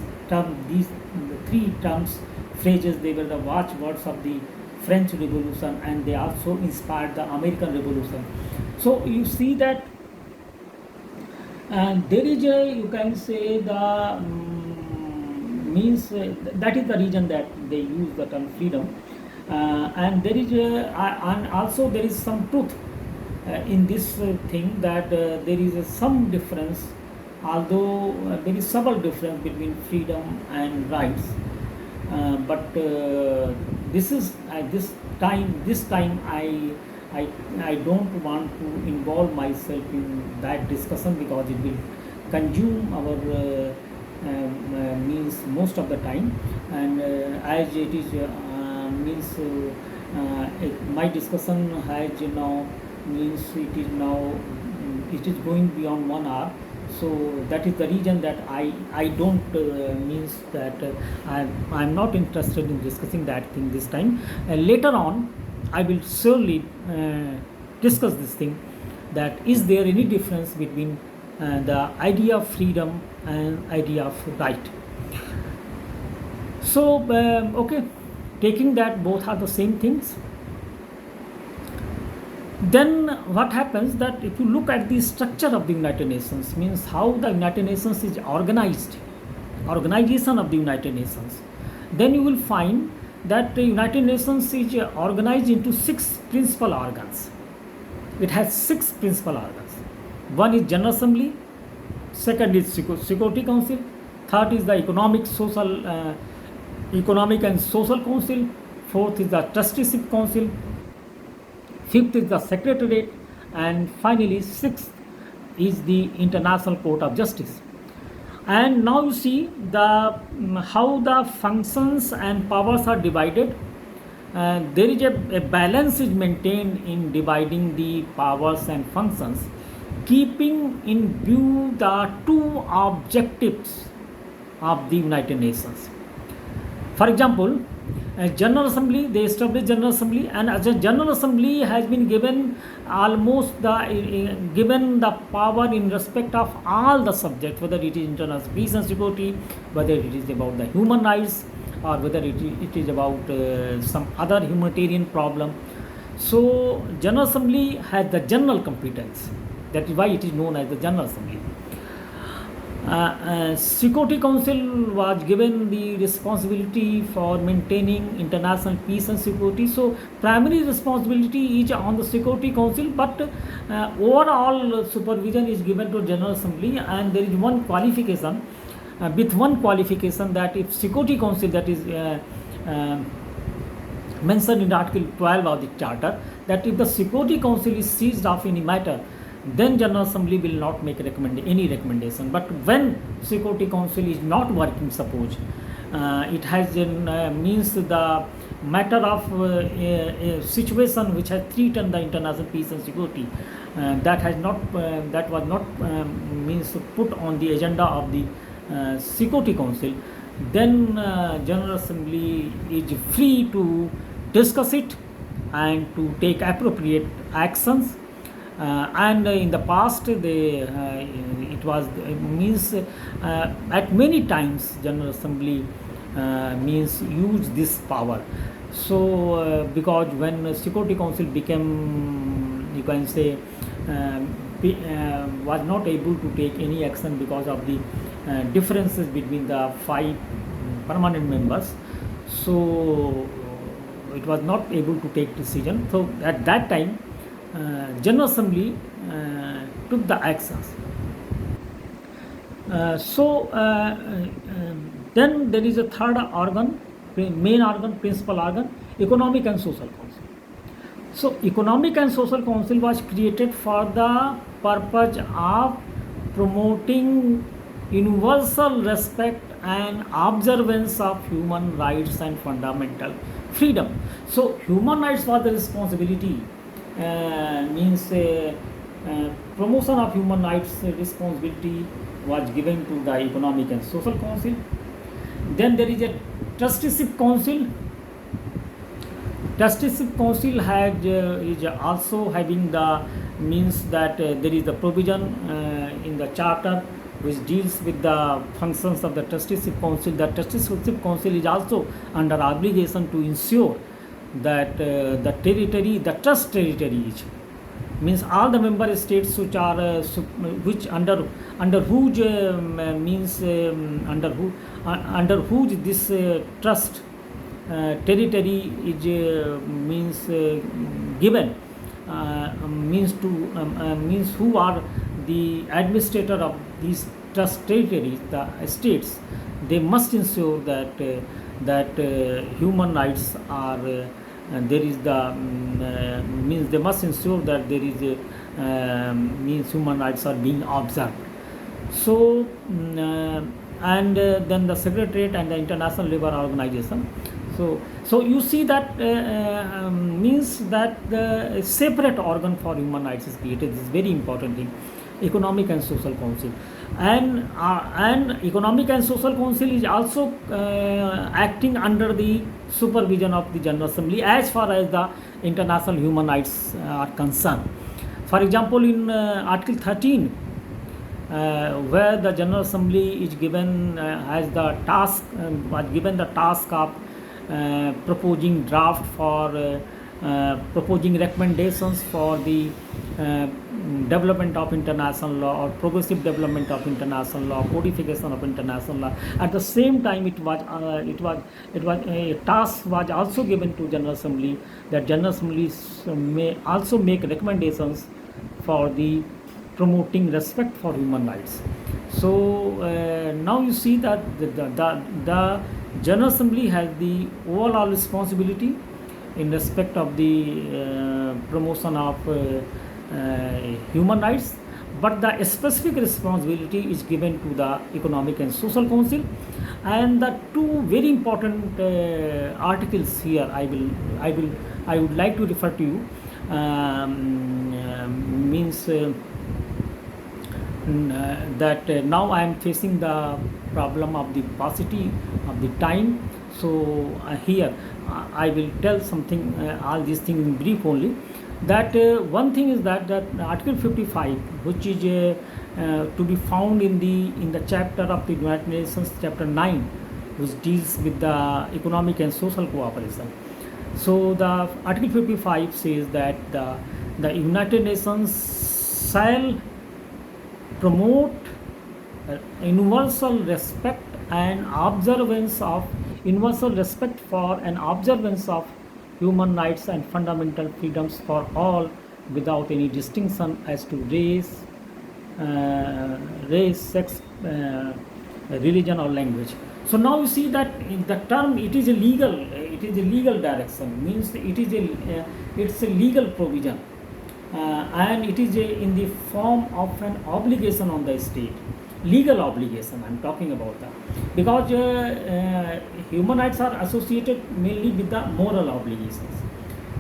three terms, phrases. They were the watchwords of the French Revolution, and they also inspired the American Revolution. So you see that there is you can say means that is the reason that they use the term freedom. And there is and also there is some truth in this thing, that there is some difference, although very subtle difference between freedom and rights. But this is this time I don't want to involve myself in that discussion, because it will consume our means most of the time, and as it is means my discussion has now means it is going beyond 1 hour. So that is the reason that I don't means that I'm not interested in discussing that thing this time. Later on I will surely discuss this thing, that is there any difference between the idea of freedom and idea of right. So okay, taking that both are the same things, then what happens, that if you look at the structure of the United Nations, means how the United Nations is organized, organization of the United Nations, then you will find that the United Nations is organized into 6 principal organs. It has 6 principal organs. One is General Assembly, second is Security Council, third is the Economic and Social Council, fourth is the Trusteeship Council, fifth is the Secretariat, and finally sixth is the International Court of Justice. And now you see how the functions and powers are divided. There is a balance is maintained in dividing the powers and functions, keeping in view the 2 objectives of the United Nations. For example, General Assembly, they established General Assembly, and as a General Assembly has been given almost given the power in respect of all the subjects, whether it is international peace and security, whether it is about the human rights, or whether it is about some other humanitarian problem. So General Assembly has the general competence. That is why it is known as the General Assembly. Security Council was given the responsibility for maintaining international peace and security. So primary responsibility is on the Security Council, but overall supervision is given to General Assembly, and there is one qualification, that if Security Council, that is mentioned in Article 12 of the Charter, that if the Security Council is seized of any matter, then General Assembly will not make any recommendation. But when Security Council is not working, suppose it has means the matter of a situation which has threatened the international peace and security, that was not means put on the agenda of the Security Council, then General Assembly is free to discuss it and to take appropriate actions. And in the past, it was means at many times General Assembly means use this power. So because when Security Council became, you can say, was not able to take any action because of the differences between the 5 permanent members, so it was not able to take decision. So at that time, General Assembly took the actions. Then there is a third organ, main organ, principal organ, Economic and Social Council. So Economic and Social Council was created for the purpose of promoting universal respect and observance of human rights and fundamental freedom. So human rights was the responsibility, means promotion of human rights responsibility was given to the Economic and Social Council. Then there is a Trusteeship Council. Trusteeship Council is also having the means that there is the provision in the Charter which deals with the functions of the Trusteeship Council. The Trusteeship Council is also under obligation to ensure that the territory, the trust territories, means all the member states which are which under whose means under whose this trust territory is means given, means to means who are the administrator of these trust territories, the states, they must ensure that human rights are there is the means they must ensure that there is a means human rights are being observed. So and then the Secretariat and the International Labour Organization. So you see that means that the separate organ for human rights is created. This is very important thing, Economic and Social Council. And Economic and Social Council is also acting under the supervision of the General Assembly as far as the international human rights are concerned. For example, in Article 13, where the General Assembly is given as the task, was given the task of proposing draft for proposing recommendations for the development of international law or progressive development of international law, codification of international law. At the same time, it was a task was also given to General Assembly, that General Assembly may also make recommendations for the promoting respect for human rights. So now you see that the General Assembly has the overall responsibility in respect of the promotion of human rights, but the specific responsibility is given to the Economic and Social Council. And the two very important articles here I would like to refer to you, means that now I am facing the problem of the paucity of the time. So here I will tell something, all these things in brief only. That one thing is that Article 55, which is to be found in the chapter of the United Nations, chapter 9, which deals with the economic and social cooperation. So the Article 55 says that the United Nations shall promote universal respect and observance of universal respect for and observance of human rights and fundamental freedoms for all, without any distinction as to race, sex, religion or language. So now you see that in the term, it is illegal. it is a legal direction, means it's a legal provision, and it is in the form of an obligation on the state, legal obligation I'm talking about that, because human rights are associated mainly with the moral obligations.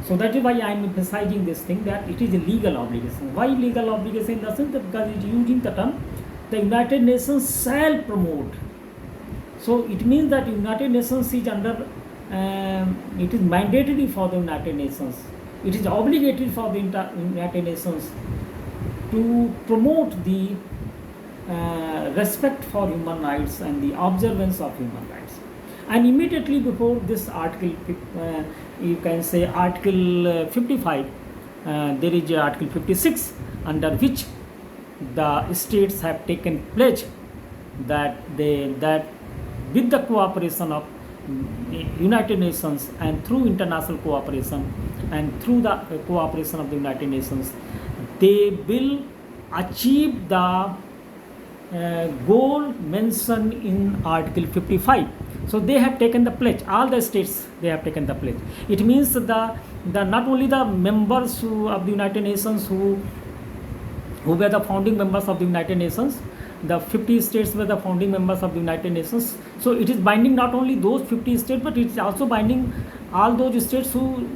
So that is why I am emphasizing this thing, that it is a legal obligation. Why legal obligation? In the sense that because it is using the term, the United Nations shall promote. So it means that United Nations is under, it is mandatory for the United Nations. It is obligatory for the United Nations to promote the respect for human rights and the observance of human rights. And immediately before this article, you can say article 55, there is article 56, under which the states have taken pledge that with the cooperation of United Nations and through international cooperation and through the cooperation of the United Nations, they will achieve the goal mentioned in article 55. So they have taken the pledge, all the states, they have taken the pledge. It means the not only the members of the United Nations who were the founding members of the United Nations, the 50 states were the founding members of the United Nations. So it is binding not only those 50 states, but it is also binding all those states who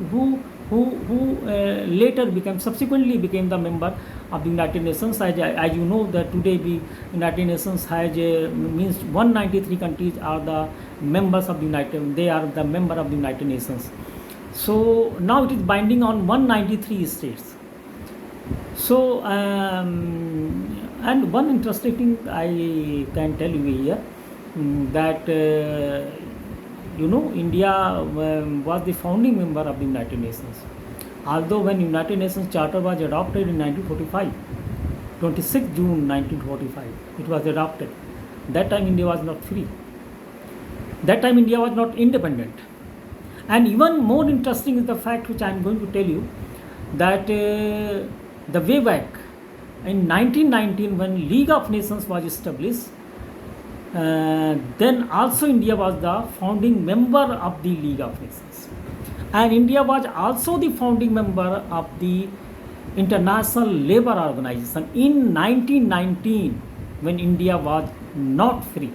later subsequently became the member of the United Nations. As you know, that today the United Nations has means 193 countries are the members of the they are the member of the United Nations. So now it is binding on 193 states. So and one interesting thing I can tell you here, that India was the founding member of the United Nations. Although when United Nations Charter was adopted in 1945, 26 June 1945, it was adopted. That time India was not free. That time India was not independent. And even more interesting is the fact which I am going to tell you, that the way back in 1919 when League of Nations was established, then also India was the founding member of the League of Nations, and India was also the founding member of the International Labour Organization in 1919 when India was not free.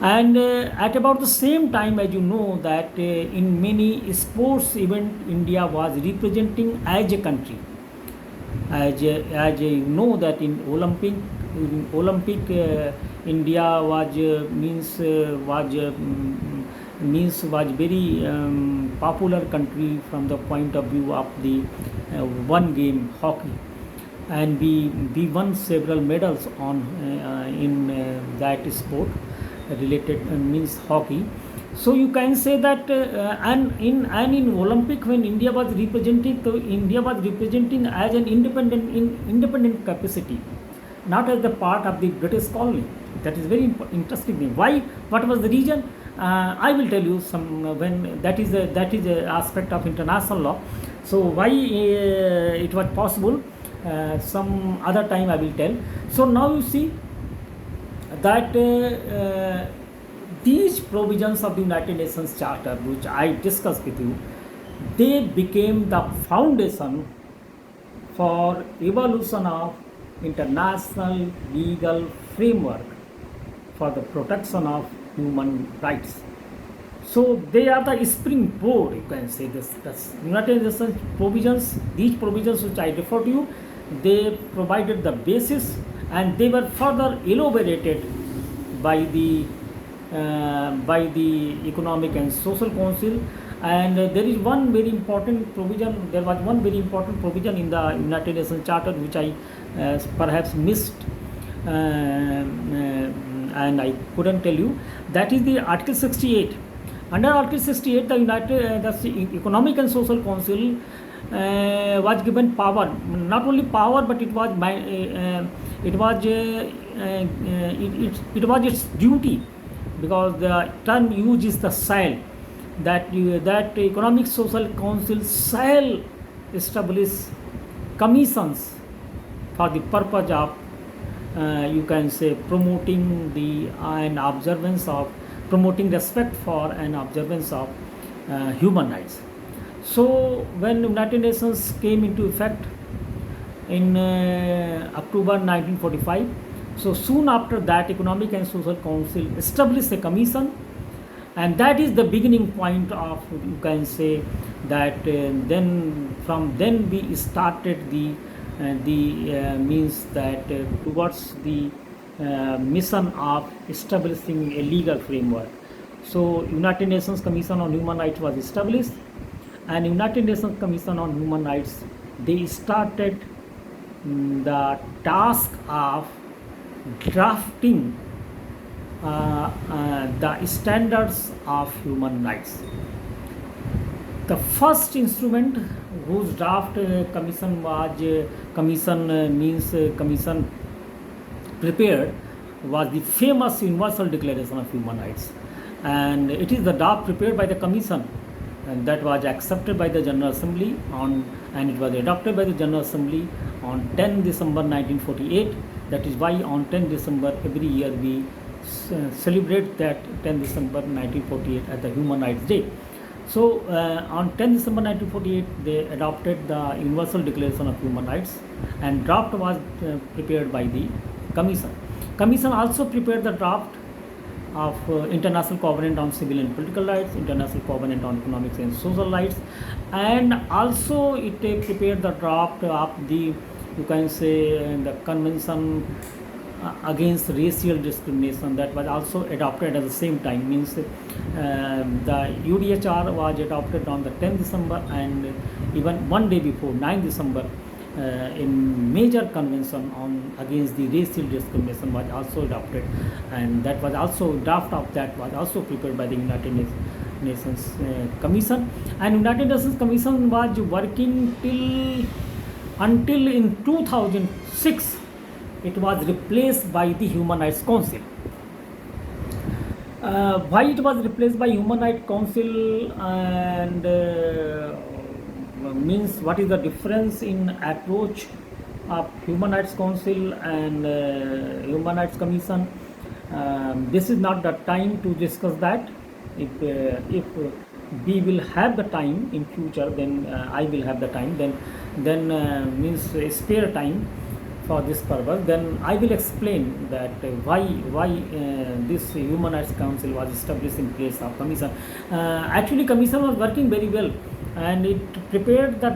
And at about the same time, as you know, that in many sports events India was representing as a country. As you know, that in Olympic India was very popular country from the point of view of the one game, hockey, and we won several medals on in that sport related means hockey. So you can say that and in Olympic, when India was representing, so India was representing as an independent capacity, not as the part of the British colony. That is very interesting thing. Why? What was the reason? I will tell you some when that is a aspect of international law. So why it was possible? Some other time I will tell. So now you see that these provisions of the United Nations Charter, which I discussed with you, they became the foundation for evolution of international legal framework for the protection of human rights. So they are the springboard, you can say this. United Nations provisions, these provisions which I refer to you, they provided the basis, and they were further elaborated by the Economic and Social Council. And there is one very important provision. There was one very important provision in the United Nations Charter which I perhaps missed, and I couldn't tell you. That is the Article 68. Under Article 68, the Economic and Social Council was given power, not only power, but it was its duty, because the term used is the shall, that Economic Social Council shall establish commissions for the purpose of you can say promoting the and observance of, promoting respect for and observance of human rights. So when United Nations came into effect in October 1945, so soon after that Economic and Social Council established a commission, and that is the beginning point of, you can say that then from then we started the means that towards the mission of establishing a legal framework. So United Nations Commission on Human Rights was established, and United Nations Commission on Human Rights, they started the task of drafting the standards of human rights. The first instrument whose draft commission was commission prepared was the famous Universal Declaration of Human Rights, and it is the draft prepared by the commission, and that was accepted by the General Assembly and it was adopted by the General Assembly on 10 December 1948. That is why on 10 December every year we celebrate that 10 December 1948 as the Human Rights Day. So on 10 December 1948 they adopted the Universal Declaration of Human Rights, and draft was prepared by the Commission. Commission also prepared the draft of International Covenant on Civil and Political Rights, International Covenant on Economic and Social Rights, and also it prepared the draft of the, you can say, the Convention against racial discrimination, that was also adopted at the same time. Means the UDHR was adopted on the 10th December, and even one day before 9th December in major convention on against the racial discrimination was also adopted, and that was also draft of that was also prepared by the United Nations Commission. And United Nations Commission was working until in 2006 it was replaced by the Human Rights Council. Why it was replaced by Human Rights Council, and means what is the difference in approach of Human Rights Council and Human Rights Commission? This is not the time to discuss that. If we will have the time in future, then I will have the time, then means spare time for this purpose, then I will explain that why this Human Rights Council was established in place of Commission. Actually Commission was working very well, and it prepared that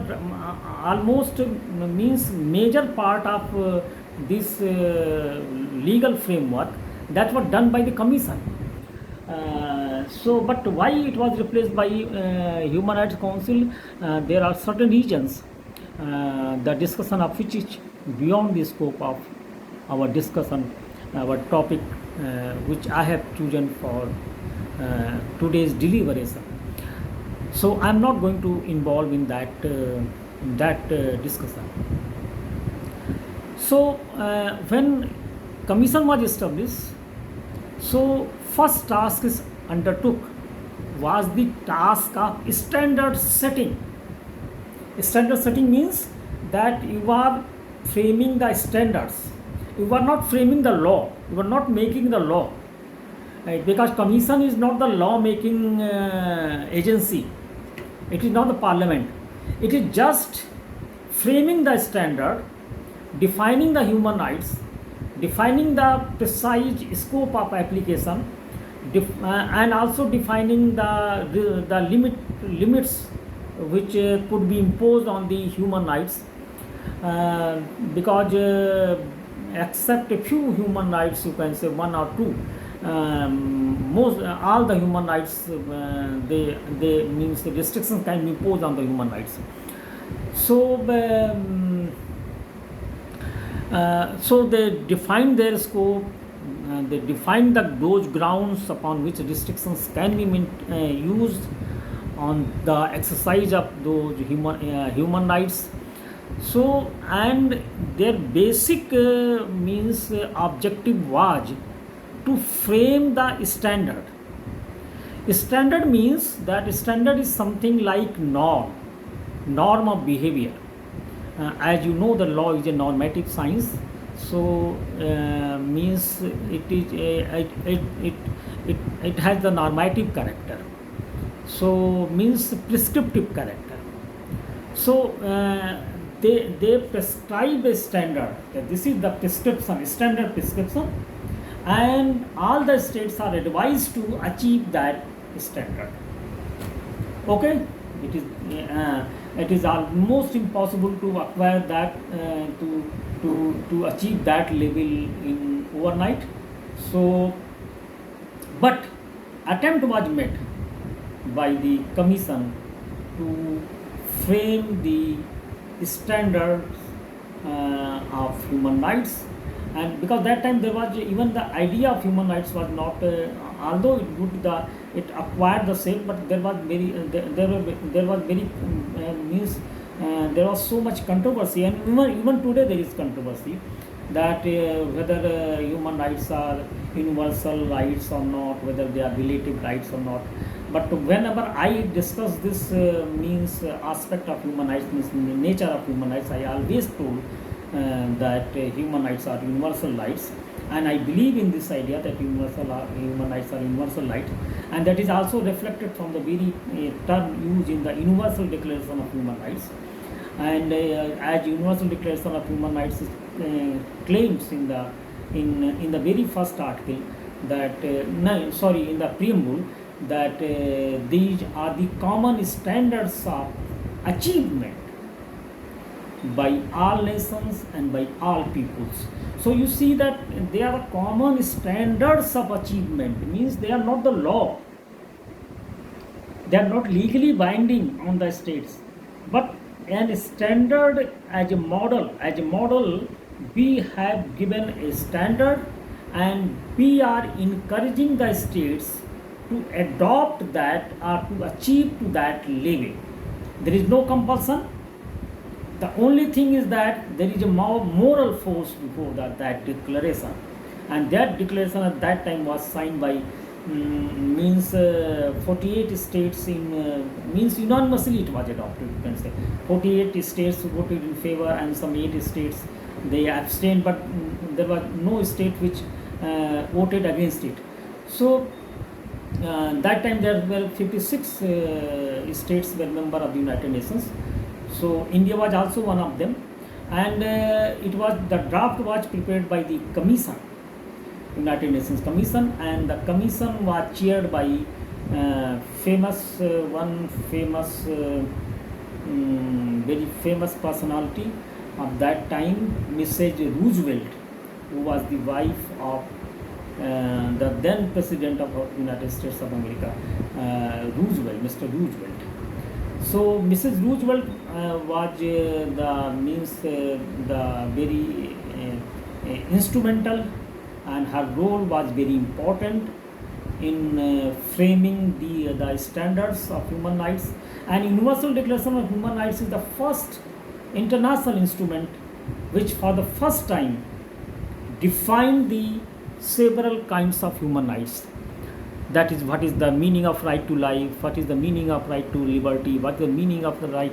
almost means major part of this legal framework that was done by the Commission. So but why it was replaced by Human Rights Council? There are certain regions the discussion of which is beyond the scope of our discussion, our topic which I have chosen for today's deliberation. So I am not going to involve in that discussion. So when Commission was established, so first task is undertook was the task of standard setting. Standard setting means that you are framing the standards. You are not framing the law. You are not making the law, right? Because Commission is not the law making agency. It is not the Parliament. It is just framing the standard, defining the human rights, defining the precise scope of application, and also defining the limits which could be imposed on the human rights, because except a few human rights, you can say one or two, most all the human rights they means the restrictions can be imposed on the human rights. So so they define their scope, they define those grounds upon which restrictions can be used on the exercise of those human rights. So and their basic means objective was to frame the standard. Standard means that standard is something like norm of behavior. As you know, the law is a normative science, so means it has the normative character. So means prescriptive character. So they prescribe a standard. That this is the prescription, standard prescription, and all the states are advised to achieve that standard. Okay, it is it is almost impossible to acquire that to achieve that level in overnight. So, but attempt was made by the commission to frame the standards of human rights. And because that time there was even the idea of human rights was not, although it would it acquired the shape, but there was very there was very means there was so much controversy, and even today there is controversy that whether human rights are universal rights or not, whether they are relative rights or not. But whenever I discuss this means aspect of human rights, means nature of human rights, I always told that human rights are universal rights, and I believe in this idea that human rights are universal rights, and that is also reflected from the very term used in the Universal Declaration of Human Rights. And as Universal Declaration of Human Rights claims in the very first article that no, sorry, in the preamble, that these are the common standards of achievement by all nations and by all peoples. So you see that there are common standards of achievement, means they are not the law, they are not legally binding on the states, but an standard as a model. As a model, we have given a standard, and we are encouraging the states to adopt that or to achieve to that level. There is no compulsion. The only thing is that there is a moral force before that declaration, and that declaration at that time was signed by means 48 states in means unanimously it was adopted, you can say. 48 states voted in favor, and some 8 states they abstained, but there was no state which voted against it. So that time there were 56 states were member of the United Nations. So India was also one of them, and the draft was prepared by the Commission, United Nations Commission, and the Commission was chaired by one famous very famous personality of that time, Mrs. Roosevelt, who was the wife of the then President of United States of America, Roosevelt, Mr. Roosevelt. So Mrs. Roosevelt was the very instrumental, and her role was very important in framing the standards of human rights. And Universal Declaration of Human Rights is the first international instrument which for the first time defined the several kinds of human rights. That is, what is the meaning of right to life, what is the meaning of right to liberty, what is the meaning of the right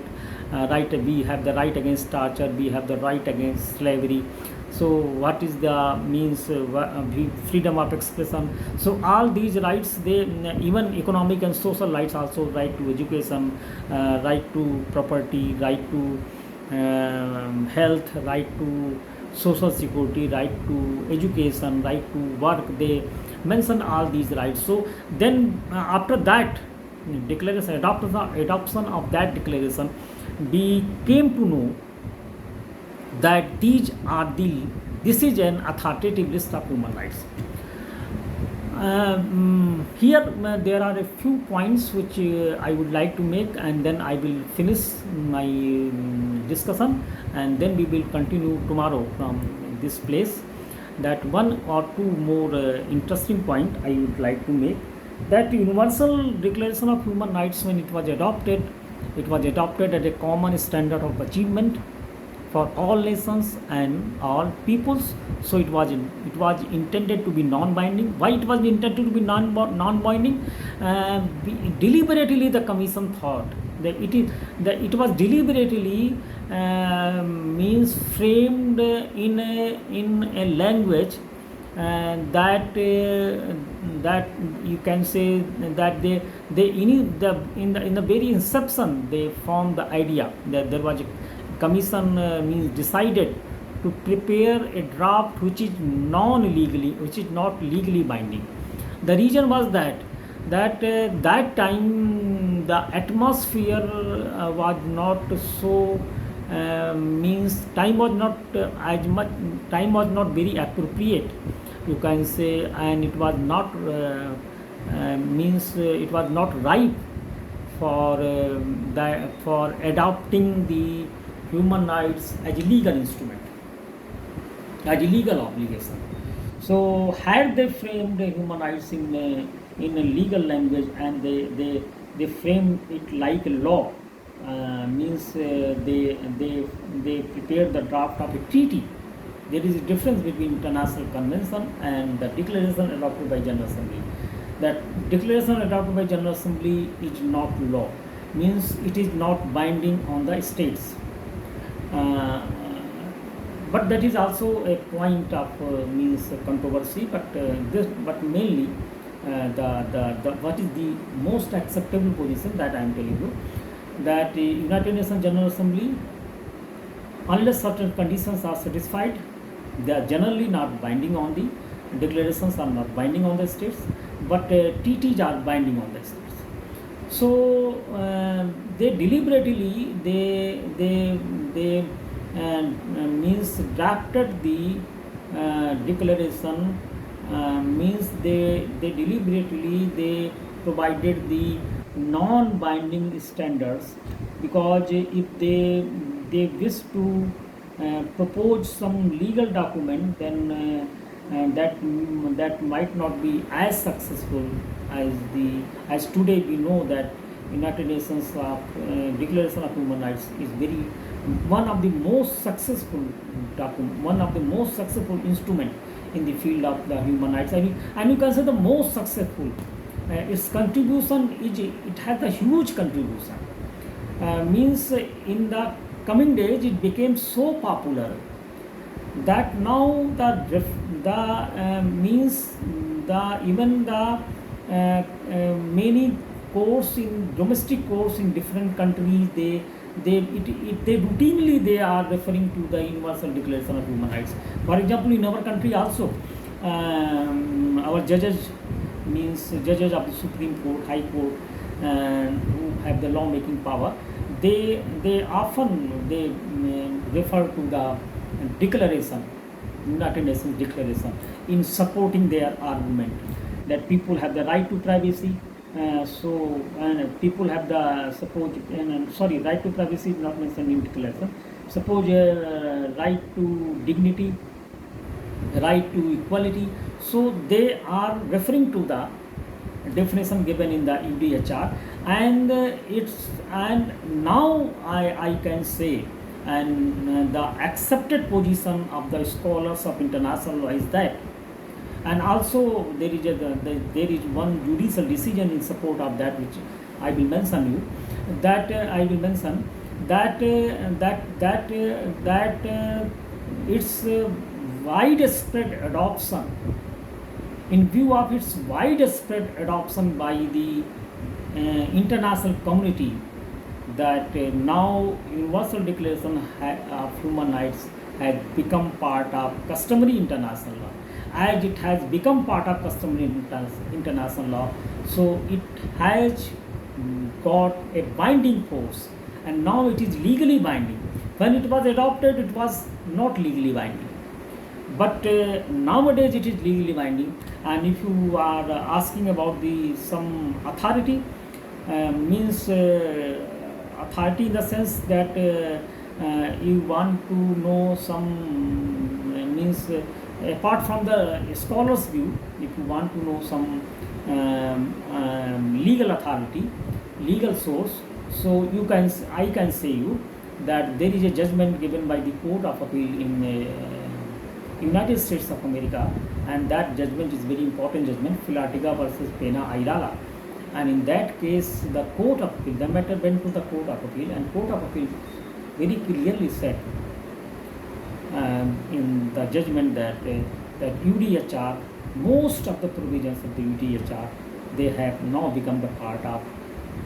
we have the right against torture, we have the right against slavery. So what is the means freedom of expression. So all these rights, they even economic and social rights also, right to education, right to property, right to health, right to social security, right to education, right to work, they mention all these rights. So then after that declaration, adoption of that declaration, we came to know that this is an authoritative list of human rights. Here there are a few points which I would like to make, and then I will finish my discussion, and then we will continue tomorrow from this place. That one or two more interesting point I would like to make, that Universal Declaration of Human Rights, when it was adopted at a common standard of achievement for all nations and all peoples. So it was intended to be non-binding. Why it was intended to be non-binding? Deliberately the Commission thought that it was deliberately means framed in a language that you can say that they in the very inception they formed the idea that there was a commission means decided to prepare a draft which is not legally binding. The reason was that time the atmosphere was not so means time was not as much time was not very appropriate, you can say, and it was not means it was not ripe for for adopting the human rights as a legal instrument, as a legal obligation. So had they framed human rights in a legal language, and they frame it like a law, means they prepared the draft of a treaty. There is a difference between international convention and the declaration adopted by General Assembly. That declaration adopted by General Assembly is not law, means it is not binding on the states. Uh, but that is also a point of means controversy. But mainly the what is the most acceptable position that I am telling you, that United Nations General Assembly, unless certain conditions are satisfied, they are generally not binding on the declarations are not binding on the states, but treaties are binding on the states. So they deliberately they means drafted the declaration, means they deliberately they provided the non-binding standards, because if they wish to propose some legal document, then that might not be as successful as today. We know that United Nations Declaration of Human Rights is very one of the most successful document, one of the most successful instrument in the field of the human rights. And you can say the most successful. Its contribution it has a huge contribution. Means in the coming days it became so popular that now means the even the many courts in domestic courts in different countries, they routinely they are referring to the Universal Declaration of Human Rights. For example, in our country also, our judges, means judges of the Supreme Court, High Court, who have the law making power, they often they refer to the declaration, United Nations Declaration, in supporting their argument that people have the right to privacy. People have the right to privacy is not mentioned in declaration. Suppose right to dignity, right to equality. So they are referring to the definition given in the UDHR, and now I can say, and the accepted position of the scholars of international law is that. And also there is one judicial decision in support of that, which I will mention you, that I will mention that its widespread adoption, in view of its widespread adoption by the international community, that now Universal Declaration of Human Rights has become part of customary international law. As it has become part of customary international law, so it has got a binding force, and now it is legally binding. When it was adopted, it was not legally binding, but nowadays it is legally binding. And if you are asking about the some authority, means authority in the sense that you want to know some means apart from the scholar's view, if you want to know some legal authority, legal source, so I can say you that there is a judgment given by the Court of Appeal in United States of America, and that judgment is very important judgment, Philatica versus Pena Airala. And in that case, the Court of Appeal, the matter went to the Court of Appeal, and Court of Appeal very clearly said in the judgment that that UDHR, most of the provisions of the UDHR, they have now become the part of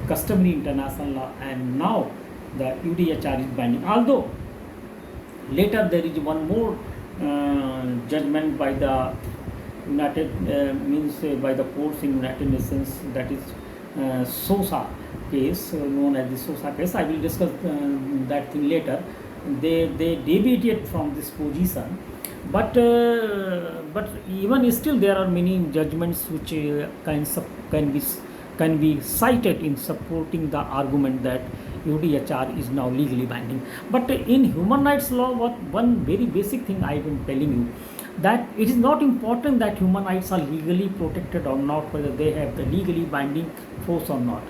customary international law, and now the UDHR is binding. Although later there is one more judgment by the by the courts in United Nations, that is SOSA case, known as the SOSA case. I will discuss that thing later. They deviated from this position, but even still there are many judgments which can be cited in supporting the argument that UDHR is now legally binding. But in human rights law, one very basic thing I am telling you, that it is not important that human rights are legally protected or not, whether they have the legally binding force or not.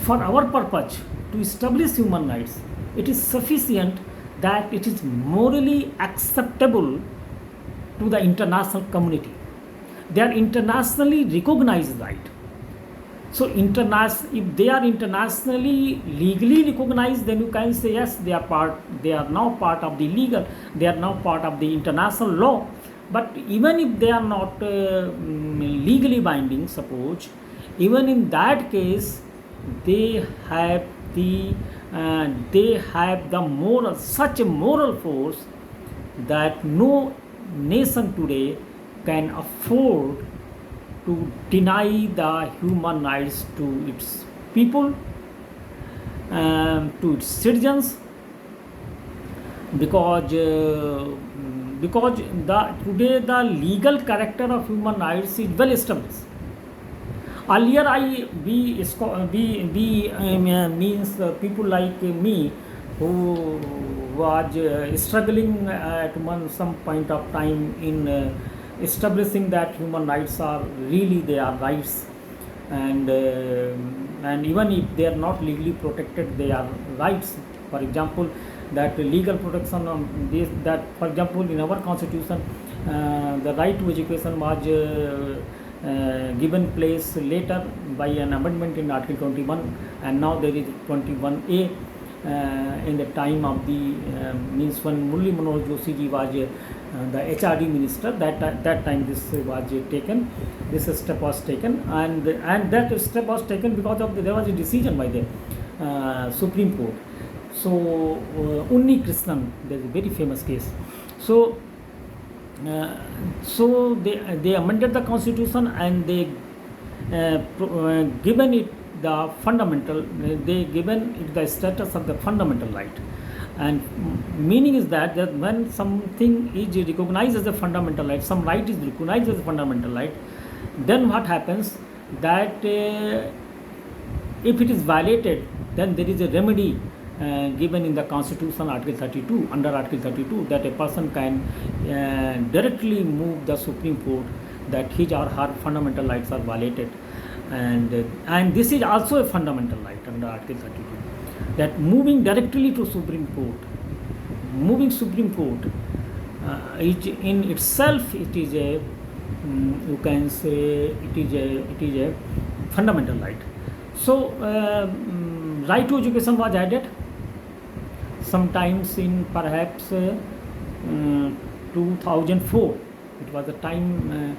For our purpose to establish human rights, it is sufficient that it is morally acceptable to the international community. They are internationally recognized right. So if they are internationally legally recognized, then you can say yes, they are now part of the legal, they are now part of the international law. But even if they are not legally binding, suppose, even in that case, they have the such a moral force that no nation today can afford to deny the human rights to its people, to its citizens, because today the legal character of human rights is well established. Earlier, means people like me who was struggling at some point of time in establishing that human rights are really their rights, and even if they are not legally protected, they are rights. For example, that legal protection of this, that for example in our constitution, the right to education was given place later by an amendment in Article 21, and now there is 21A. In the time of the means when Murli Manohar Joshi ji was the HRD minister, that time this was taken, this step was taken, and that step was taken because of there was a decision by the Supreme Court. So Unni Krishnan, there is a very famous case. So they amended the constitution, and they given it the fundamental, they given it the status of the fundamental right. And meaning is that when something is recognized as a fundamental right, some right is recognized as a fundamental right, then what happens that if it is violated, then there is a remedy given in the constitution, Article 32, under Article 32, that a person can directly move the Supreme Court that his or her fundamental rights are violated. And this is also a fundamental right under Article 32, that moving directly to Supreme Court, is in itself, it is a you can say it is a fundamental right. So right to education was added sometimes in perhaps 2004. It was the time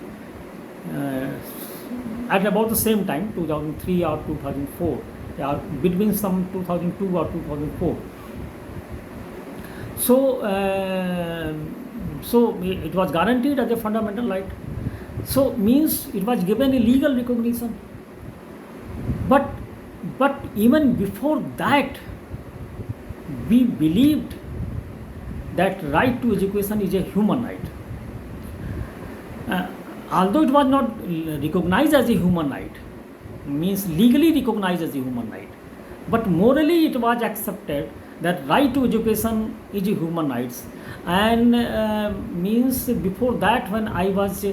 at about the same time, 2003 or 2004, between some 2002 or 2004. So it was guaranteed as a fundamental right. So means it was given a legal recognition. But even before that, we believed that right to education is a human right. Although it was not recognized as a human right, means legally recognized as a human right, but morally it was accepted that right to education is a human rights. And means before that, when I was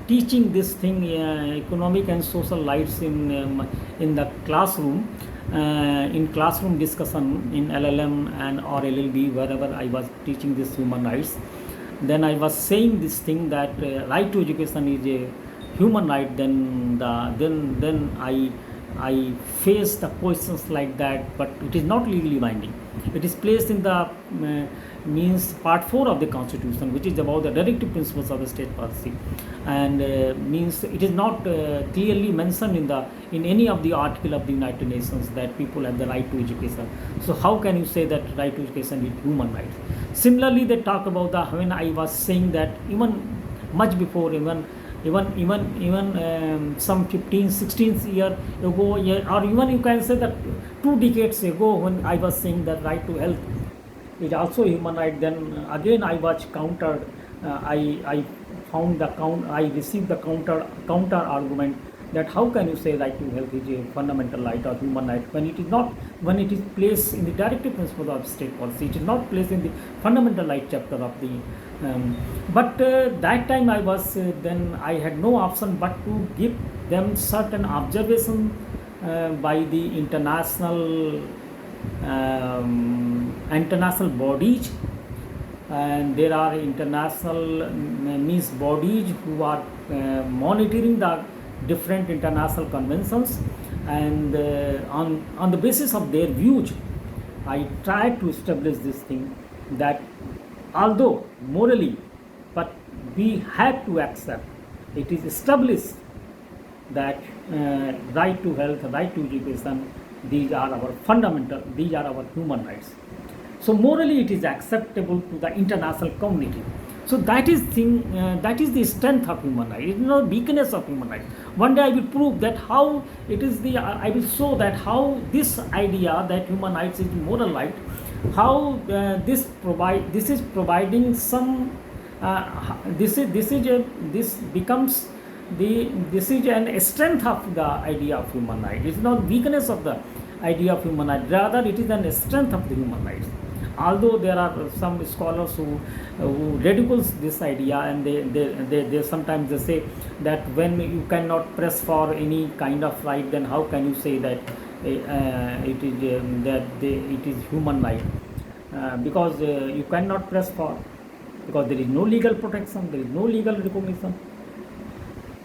teaching this thing, economic and social rights in the classroom, in classroom discussion in LLM and or LLB, wherever I was teaching this human rights, then I was saying this thing that right to education is a human right. Then I face the questions like that, but it is not legally binding. It is placed in the means part 4 of the constitution, which is about the directive principles of the state policy, and means it is not clearly mentioned in any of the article of the United Nations that people have the right to education. So how can you say that right to education is human rights? Similarly, they talk about the, when I was saying that even much before, even some 15 16 year ago, yeah, or even you can say that 2 decades ago, when I was saying that right to health is also a human right, then again I was countered. I found I received the counter argument that how can you say right to health is a fundamental right or human right when it is not, when it is placed in the directive principle of state policy, it is not placed in the fundamental right chapter of the but that time I was then I had no option but to give them certain observation by the international bodies, and there are international means bodies who are monitoring the different international conventions, and on the basis of their views I tried to establish this thing that although morally, but we have to accept, it is established that right to health, right to education, these are our fundamental, these are our human rights. So morally it is acceptable to the international community. So that is that is the strength of human rights. It is not weakness of human rights. One day I will prove that how it is the, I will show that how this idea that human rights is moral right, how this is providing some this becomes this is an strength of the idea of human right. It is not weakness of the idea of human right, rather it is an strength of the human rights. Although there are some scholars who ridicules this idea, and they sometimes they say that when you cannot press for any kind of right, then how can you say that it is it is human right, because you cannot press for, because there is no legal protection, there is no legal recognition.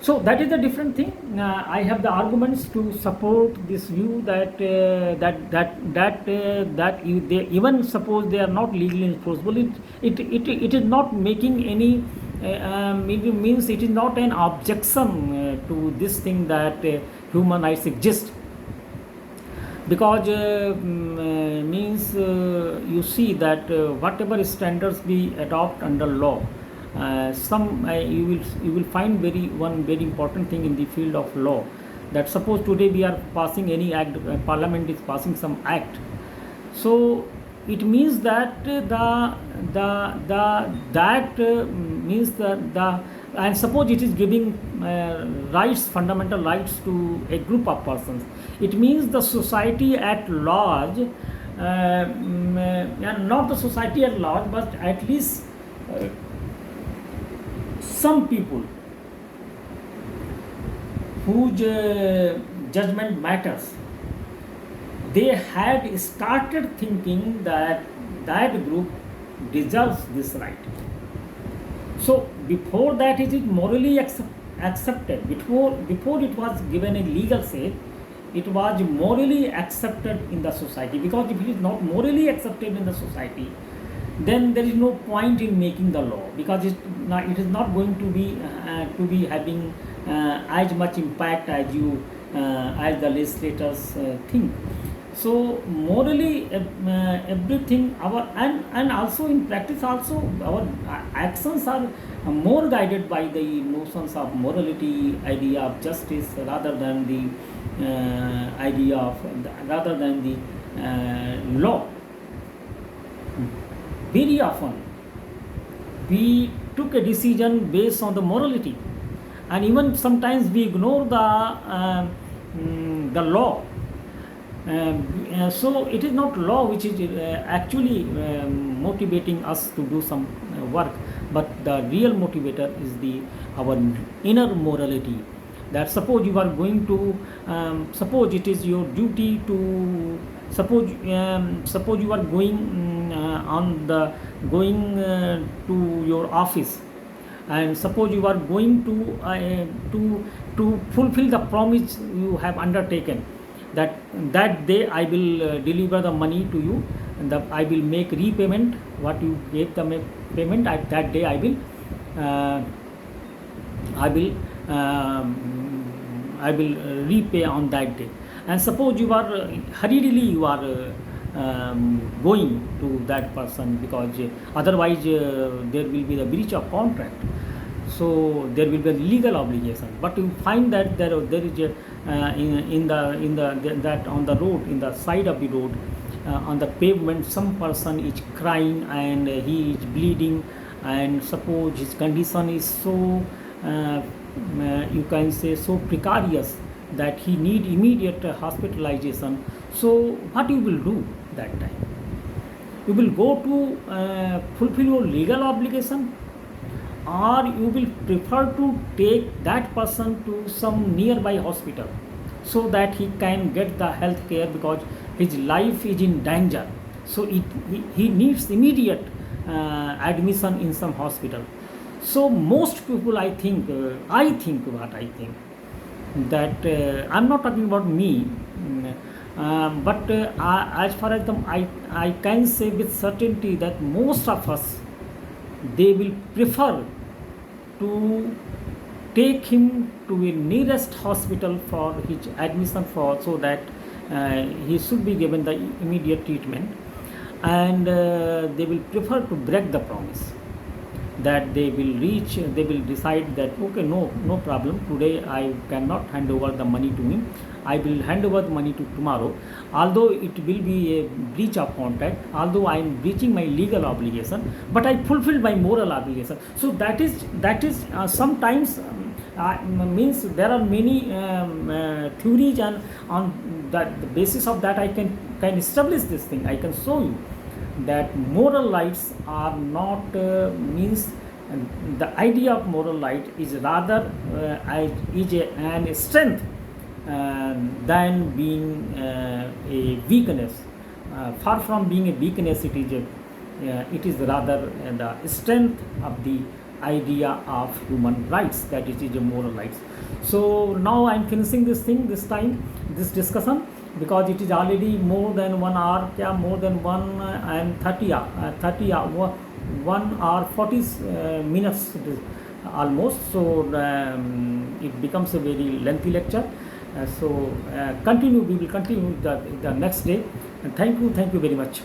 So that is a different thing. I have the arguments to support this view that they, even suppose they are not legally enforceable, it is not making any maybe means it is not an objection to this thing that human rights exist, because means you see that whatever standards we adopt under law, some you will find one very important thing in the field of law, that suppose today we are passing any act, parliament is passing some act, so it means that means the and suppose it is giving rights, fundamental rights to a group of persons, it means the society at large, and not the society at large, but at least some people whose judgment matters, they had started thinking that that group deserves this right. So before that it is morally accepted, before it was given a legal say, it was morally accepted in the society, because if it is not morally accepted in the society, then there is no point in making the law, because it is not going to be having as much impact as you as the legislators think. So morally everything our and also in practice also our actions are more guided by the notions of morality, idea of justice, rather than the idea of rather than the law. Very often we took a decision based on the morality, and even sometimes we ignore the law. So it is not law which is actually motivating us to do some work, but the real motivator is our inner morality. That suppose you are going to suppose it is your duty to suppose you are going to your office, and suppose you are going to fulfill the promise you have undertaken, that day I will deliver the money to you, I will make repayment. What you gave the payment at that day, uh, I will repay on that day. And suppose you are hurriedly you are going to that person, because otherwise there will be the breach of contract, so there will be a legal obligation. But you find that there is a that on the road, in the side of the road, on the pavement, some person is crying and he is bleeding, and suppose his condition is so you can say so precarious that he need immediate hospitalization. So what you will do that time? You will go to fulfill your legal obligation, or you will prefer to take that person to some nearby hospital so that he can get the health care, because his life is in danger. So he needs immediate admission in some hospital. So most people, I think what I think, that I'm not talking about me, but as far as I can say with certainty that most of us, they will prefer to take him to a nearest hospital for his admission, for so that he should be given the immediate treatment, and they will prefer to break the promise, that they will decide that okay, no problem, today I cannot hand over the money to me, I will hand over the money to tomorrow, although it will be a breach of contract, although I am breaching my legal obligation, but I fulfilled my moral obligation. So that is sometimes means there are many theories, and on that the basis of that I can establish this thing. I can show you that moral rights are not means the idea of moral right is rather an strength than being a weakness. Far from being a weakness, it is rather the strength of the idea of human rights, that it is a moral rights. So now I am finishing this discussion, because it is already more than 1 hour, more than 1 and 30 1 hour 40 minutes almost. So it becomes a very lengthy lecture. We will continue the next day. And thank you very much.